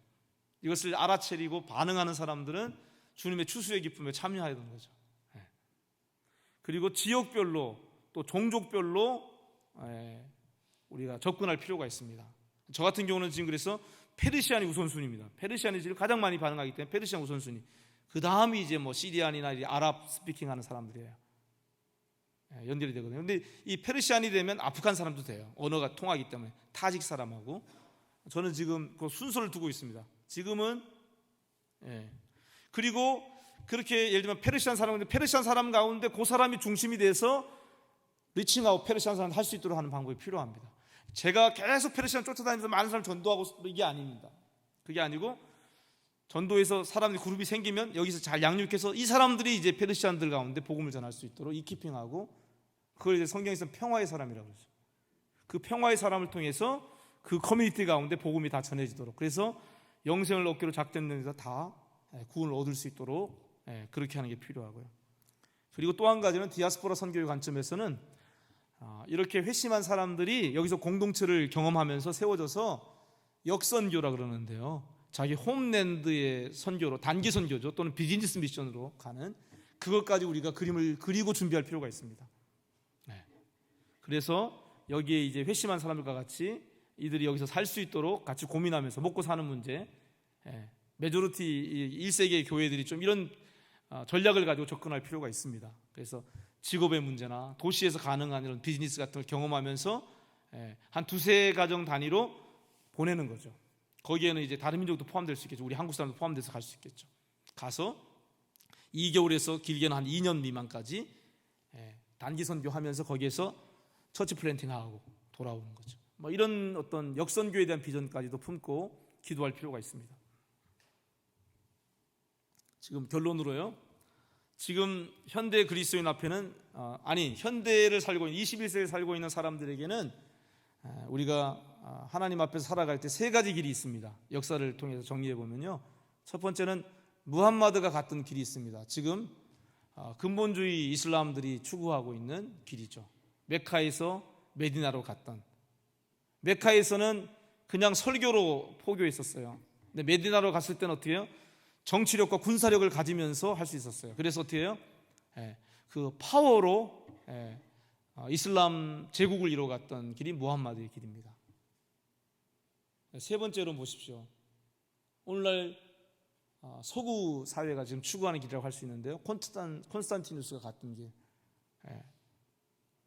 이것을 알아채리고 반응하는 사람들은 주님의 추수의 기쁨에 참여해야 되는 거죠. 그리고 지역별로 또 종족별로 우리가 접근할 필요가 있습니다. 저 같은 경우는 지금 그래서 페르시안이 우선순위입니다. 페르시안이 지금 가장 많이 반응하기 때문에 페르시안 우선순위. 그 다음이 이제 뭐 시리안이나 아랍 스피킹하는 사람들이에요. 연결이 되거든요. 근데 이 페르시안이 되면 아프간 사람도 돼요. 언어가 통하기 때문에 타직 사람하고. 저는 지금 그 순서를 두고 있습니다. 지금은 그리고 그렇게 예를 들면 페르시안 사람인데 페르시안 사람 가운데 그 사람이 중심이 돼서 리칭아웃 페르시안 사람 할 수 있도록 하는 방법이 필요합니다. 제가 계속 페르시안 쫓아다니면서 많은 사람 전도하고 이게 아닙니다. 그게 아니고 전도에서 사람들이 그룹이 생기면 여기서 잘 양육해서 이 사람들이 이제 페르시안들 가운데 복음을 전할 수 있도록 이키핑하고, 그걸 이제 성경에서 평화의 사람이라고 그러죠. 그 평화의 사람을 통해서 그 커뮤니티 가운데 복음이 다 전해지도록, 그래서 영생을 얻기로 작정된 데서 다 구원을 얻을 수 있도록 그렇게 하는 게 필요하고요. 그리고 또 한 가지는 디아스포라 선교의 관점에서는 이렇게 회심한 사람들이 여기서 공동체를 경험하면서 세워져서 역선교라 그러는데요. 자기 홈랜드의 선교로, 단기 선교죠. 또는 비즈니스 미션으로 가는 그것까지 우리가 그림을 그리고 준비할 필요가 있습니다. 그래서 여기에 이제 회심한 사람들과 같이 이들이 여기서 살 수 있도록 같이 고민하면서 먹고 사는 문제, 메조리티 1세기의 교회들이 좀 이런 전략을 가지고 접근할 필요가 있습니다. 그래서 직업의 문제나 도시에서 가능한 이런 비즈니스 같은 걸 경험하면서 한 두세 가정 단위로 보내는 거죠. 거기에는 이제 다른 민족도 포함될 수 있겠죠. 우리 한국 사람도 포함돼서 갈 수 있겠죠. 가서 2개월에서 길게는 한 2년 미만까지 단기 선교하면서 거기에서 처치 플랜팅하고 돌아오는 거죠. 뭐 이런 어떤 역선교에 대한 비전까지도 품고 기도할 필요가 있습니다. 지금 결론으로요. 지금 현대 그리스도인 앞에는 현대를 살고 있는 21세기를 살고 있는 사람들에게는 우리가 하나님 앞에서 살아갈 때 세 가지 길이 있습니다. 역사를 통해서 정리해 보면요. 첫 번째는 무함마드가 갔던 길이 있습니다. 지금 근본주의 이슬람들이 추구하고 있는 길이죠. 메카에서 메디나로 갔던. 메카에서는 그냥 설교로 포교했었어요. 근데 메디나로 갔을 때는 어떻게 해요? 정치력과 군사력을 가지면서 할 수 있었어요. 그래서 어떻게 해요? 그 파워로 이슬람 제국을 이뤄갔던 길이 무함마드의 길입니다. 세 번째로 보십시오. 오늘날 서구 사회가 지금 추구하는 길이라고 할 수 있는데요. 콘스탄티누스가 갔던 길,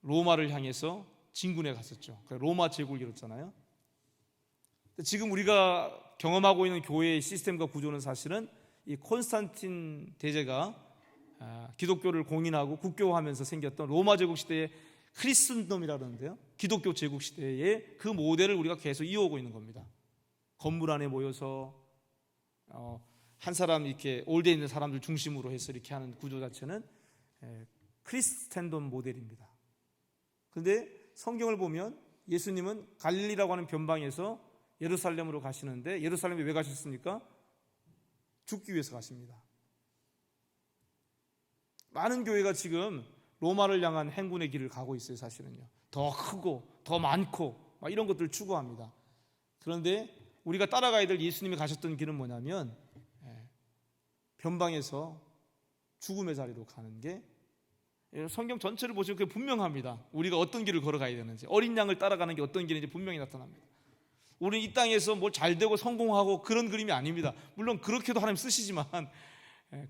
로마를 향해서 진군해 갔었죠. 로마 제국을 이뤘잖아요. 지금 우리가 경험하고 있는 교회의 시스템과 구조는 사실은 이 콘스탄틴 대제가 기독교를 공인하고 국교화하면서 생겼던 로마 제국 시대의 크리스천덤이라고 하는데요. 기독교 제국 시대의 그 모델을 우리가 계속 이어오고 있는 겁니다. 건물 안에 모여서 한 사람 이렇게 올드에 있는 사람들 중심으로 해서 이렇게 하는 구조 자체는 크리스천덤 모델입니다. 그런데 성경을 보면 예수님은 갈릴리라고 하는 변방에서 예루살렘으로 가시는데 예루살렘에 왜 가셨습니까? 죽기 위해서 가십니다. 많은 교회가 지금 로마를 향한 행군의 길을 가고 있어요. 사실은요. 더 크고 더 많고 막 이런 것들을 추구합니다. 그런데 우리가 따라가야 될 예수님이 가셨던 길은 뭐냐면 변방에서 죽음의 자리로 가는 게, 성경 전체를 보시면 그게 분명합니다. 우리가 어떤 길을 걸어가야 되는지, 어린 양을 따라가는 게 어떤 길인지 분명히 나타납니다. 우리는 이 땅에서 뭘 잘되고 성공하고 그런 그림이 아닙니다. 물론 그렇게도 하나님 쓰시지만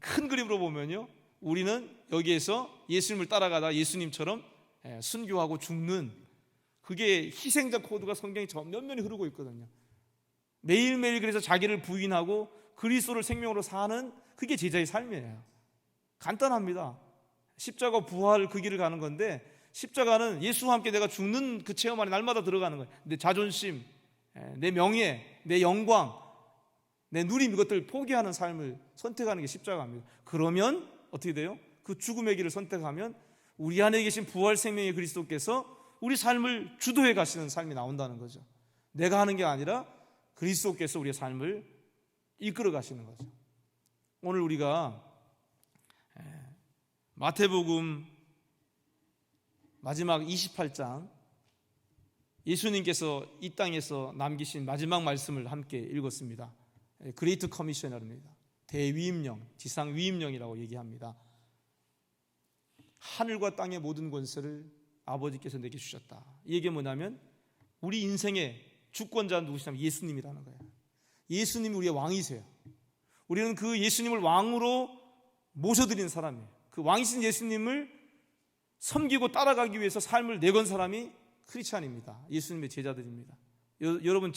큰 그림으로 보면요, 우리는 여기에서 예수님을 따라가다 예수님처럼 순교하고 죽는 그게 희생자 코드가 성경에 전면면이 흐르고 있거든요. 매일매일 그래서 자기를 부인하고 그리스도를 생명으로 사는 그게 제자의 삶이에요. 간단합니다. 십자가 부활 그 길을 가는 건데, 십자가는 예수와 함께 내가 죽는 그 체험 안에 날마다 들어가는 거예요. 내 자존심, 내 명예, 내 영광, 내 누림, 이것들 포기하는 삶을 선택하는 게 십자가입니다. 그러면 어떻게 돼요? 그 죽음의 길을 선택하면 우리 안에 계신 부활 생명의 그리스도께서 우리 삶을 주도해 가시는 삶이 나온다는 거죠. 내가 하는 게 아니라 그리스도께서 우리의 삶을 이끌어 가시는 거죠. 오늘 우리가 마태복음 마지막 28장, 예수님께서 이 땅에서 남기신 마지막 말씀을 함께 읽었습니다. 그레이트 커미셔너입니다. 대위임령, 지상 위임령이라고 얘기합니다. 하늘과 땅의 모든 권세를 아버지께서 내게 주셨다. 이 얘기가 뭐냐면 우리 인생의 주권자는 누구시냐면 예수님이라는 거예요. 예수님이 우리의 왕이세요. 우리는 그 예수님을 왕으로 모셔드린 사람이에요. 그 왕이신 예수님을 섬기고 따라가기 위해서 삶을 내건 사람이 크리스찬입니다. 예수님의 제자들입니다. 여러분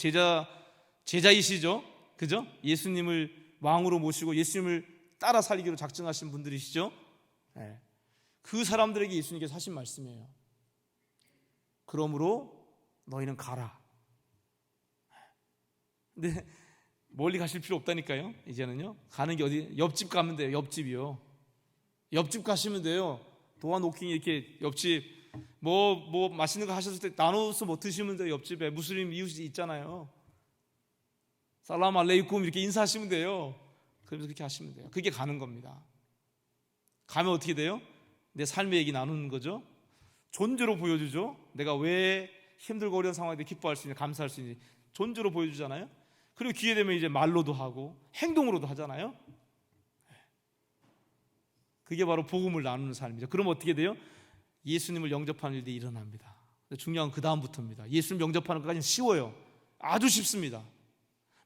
제자이시죠? 그죠? 예수님을 왕으로 모시고 예수님을 따라 살기로 작정하신 분들이시죠? 네. 그 사람들에게 예수님께서 하신 말씀이에요. 그러므로 너희는 가라. 근데 멀리 가실 필요 없다니까요. 이제는요. 가는 게 어디? 옆집 가면 돼요. 옆집이요. 옆집 가시면 돼요. 도안 노킹 이렇게 옆집 뭐 맛있는 거 하셨을 때 나눠서 뭐 드시면 돼요. 옆집에 무슬림 이웃이 있잖아요. 살람 알레이쿰 이렇게 인사하시면 돼요. 그러면서 그렇게 하시면 돼요. 그게 가는 겁니다. 가면 어떻게 돼요? 내 삶의 얘기 나누는 거죠. 존재로 보여주죠. 내가 왜 힘들고 어려운 상황에 기뻐할 수 있는지, 감사할 수 있는지 존재로 보여주잖아요. 그리고 기회 되면 이제 말로도 하고 행동으로도 하잖아요. 그게 바로 복음을 나누는 삶이죠. 그럼 어떻게 돼요? 예수님을 영접하는 일이 일어납니다. 중요한 건 그 다음부터입니다. 예수님 영접하는 것까지는 쉬워요. 아주 쉽습니다.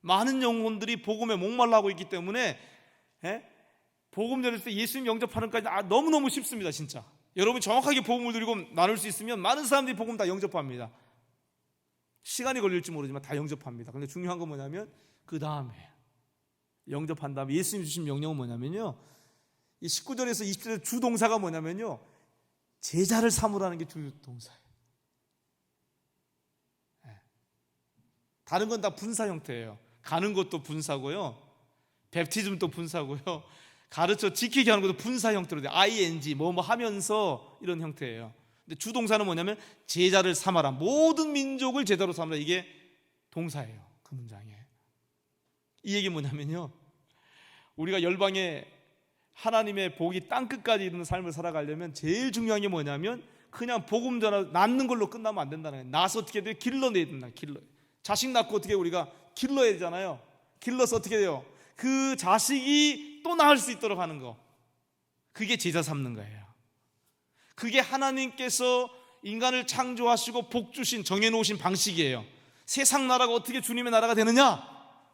많은 영혼들이 복음에 목말라하고 있기 때문에 복음 전할 때 예수님 영접하는 것까지 너무너무 쉽습니다. 진짜 여러분 정확하게 복음을 드리고 나눌 수 있으면 많은 사람들이 복음 다 영접합니다. 시간이 걸릴지 모르지만 다 영접합니다. 그런데 중요한 건 뭐냐면 그 다음에 영접한 다음에 예수님 주신 명령은 뭐냐면요, 이 19절에서 20절의 주동사가 뭐냐면요, 제자를 삼으라는 게 주동사예요. 다른 건 다 분사 형태예요. 가는 것도 분사고요, 뵙티즘도 분사고요, 가르쳐 지키게 하는 것도 분사 형태로 돼요. ing 뭐 하면서 이런 형태예요. 근데 주동사는 뭐냐면 제자를 삼아라, 모든 민족을 제자로 삼아라, 이게 동사예요. 그 문장에 이 얘기 뭐냐면요, 우리가 열방에 하나님의 복이 땅끝까지 이르는 삶을 살아가려면 제일 중요한 게 뭐냐면 그냥 복음 전하 낳는 걸로 끝나면 안 된다는 거예요. 낳아서 어떻게 돼요? 길러내야 된다. 자식 낳고 어떻게 우리가 길러야 되잖아요. 길러서 어떻게 돼요? 그 자식이 또 낳을 수 있도록 하는 거, 그게 제자 삼는 거예요. 그게 하나님께서 인간을 창조하시고 복 주신, 정해놓으신 방식이에요. 세상 나라가 어떻게 주님의 나라가 되느냐?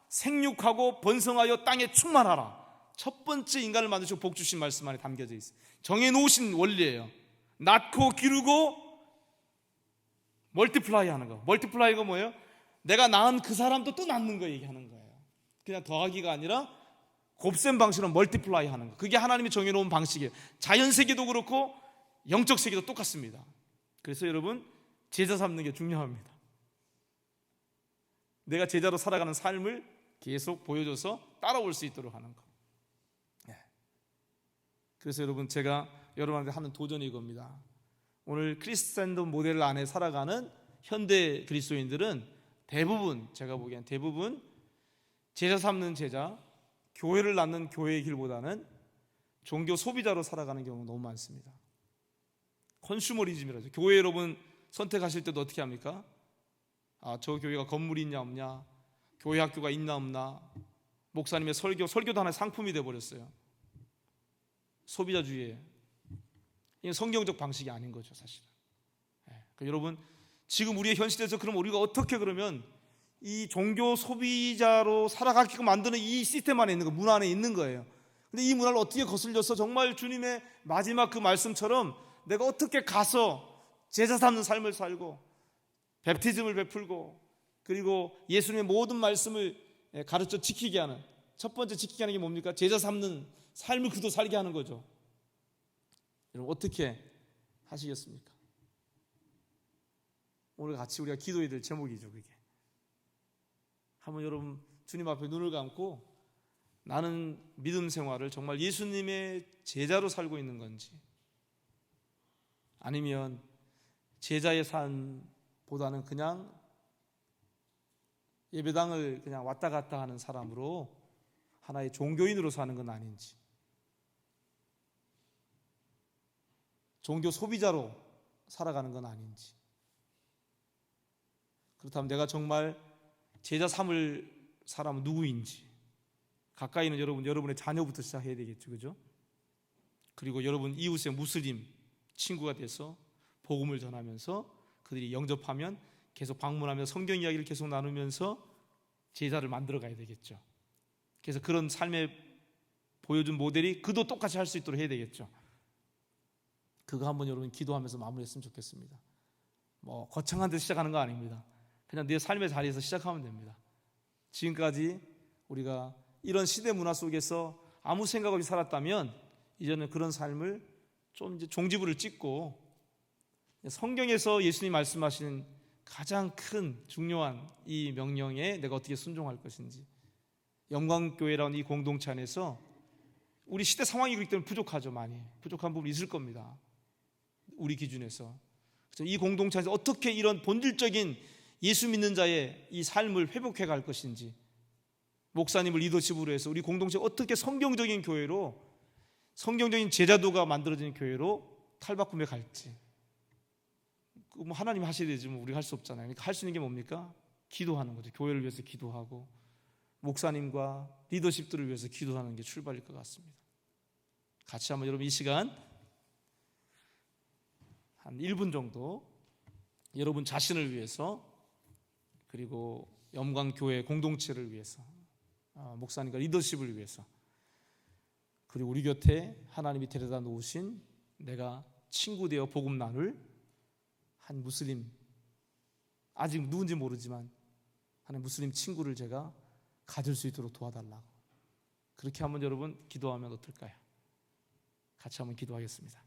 생육하고 번성하여 땅에 충만하라. 첫 번째 인간을 만드시고 복 주신 말씀 안에 담겨져 있어요. 정해놓으신 원리예요. 낳고 기르고 멀티플라이 하는 거. 멀티플라이가 뭐예요? 내가 낳은 그 사람도 또 낳는 거 얘기하는 거예요. 그냥 더하기가 아니라 곱셈 방식으로 멀티플라이 하는 거. 그게 하나님이 정해놓은 방식이에요. 자연 세계도 그렇고 영적 세계도 똑같습니다. 그래서 여러분 제자 삼는 게 중요합니다. 내가 제자로 살아가는 삶을 계속 보여줘서 따라올 수 있도록 하는 거. 그래서 여러분 제가 여러분한테 하는 도전이 이겁니다. 오늘 크리스찬도 모델 안에 살아가는 현대 그리스도인들은 대부분, 제가 보기엔 대부분 제자 삼는 제자, 교회를 낳는 교회의 길보다는 종교 소비자로 살아가는 경우가 너무 많습니다. 컨슈머리즘이라죠. 교회 여러분 선택하실 때도 어떻게 합니까? 저 교회가 건물이 있냐 없냐, 교회 학교가 있나 없나, 목사님의 설교도 하나의 상품이 되어버렸어요. 소비자주의예요. 이게 성경적 방식이 아닌 거죠, 사실은. 그러니까 여러분 지금 우리의 현 시대에서 그럼 우리가 어떻게 그러면 이 종교 소비자로 살아가게끔 만드는 이 시스템 안에 있는 거, 문화 안에 있는 거예요. 근데 이 문화를 어떻게 거슬려서 정말 주님의 마지막 그 말씀처럼 내가 어떻게 가서 제자 삼는 삶을 살고 베프티즘을 베풀고 그리고 예수님의 모든 말씀을 가르쳐 지키게 하는, 첫 번째 지키게 하는 게 뭡니까? 제자 삼는 삶을 그도 살게 하는 거죠. 여러분 어떻게 하시겠습니까? 오늘 같이 우리가 기도해야 될 제목이죠. 그게 한번 여러분 주님 앞에 눈을 감고 나는 믿음 생활을 정말 예수님의 제자로 살고 있는 건지, 아니면 제자의 삶보다는 그냥 예배당을 그냥 왔다 갔다 하는 사람으로 하나의 종교인으로 사는 건 아닌지, 종교 소비자로 살아가는 건 아닌지, 그렇다면 내가 정말 제자 삼을 사람은 누구인지, 가까이는 여러분의 자녀부터 시작해야 되겠죠, 그죠? 그리고 여러분 이웃의 무슬림 친구가 돼서 복음을 전하면서 그들이 영접하면 계속 방문하며 성경 이야기를 계속 나누면서 제자를 만들어 가야 되겠죠. 그래서 그런 삶에 보여준 모델이 그도 똑같이 할 수 있도록 해야 되겠죠. 그거 한번 여러분 기도하면서 마무리했으면 좋겠습니다. 뭐 거창한 데서 시작하는 거 아닙니다. 그냥 내 삶의 자리에서 시작하면 됩니다. 지금까지 우리가 이런 시대 문화 속에서 아무 생각 없이 살았다면 이제는 그런 삶을 좀 이제 종지부를 찍고 성경에서 예수님 말씀하시는 가장 큰 중요한 이 명령에 내가 어떻게 순종할 것인지, 영광교회라는 이 공동체 안에서 우리 시대 상황이 그렇기 때문에 부족하죠. 많이 부족한 부분이 있을 겁니다. 우리 기준에서. 그래서 이 공동체 안에서 어떻게 이런 본질적인 예수 믿는 자의 이 삶을 회복해 갈 것인지, 목사님을 리더십으로 해서 우리 공동체가 어떻게 성경적인 교회로, 성경적인 제자도가 만들어진 교회로 탈바꿈해 갈지, 뭐 하나님 하셔야 되지 뭐 우리가 할 수 없잖아요. 그러니까 할 수 있는 게 뭡니까? 기도하는 거죠. 교회를 위해서 기도하고 목사님과 리더십들을 위해서 기도하는 게 출발일 것 같습니다. 같이 한번 여러분 이 시간 한 1분 정도 여러분 자신을 위해서, 그리고 영광교회 공동체를 위해서, 목사님과 리더십을 위해서, 그리고 우리 곁에 하나님이 데려다 놓으신 내가 친구 되어 복음 나눌 한 무슬림, 아직 누군지 모르지만 하나님 무슬림 친구를 제가 가질 수 있도록 도와달라고, 그렇게 한번 여러분 기도하면 어떨까요? 같이 한번 기도하겠습니다.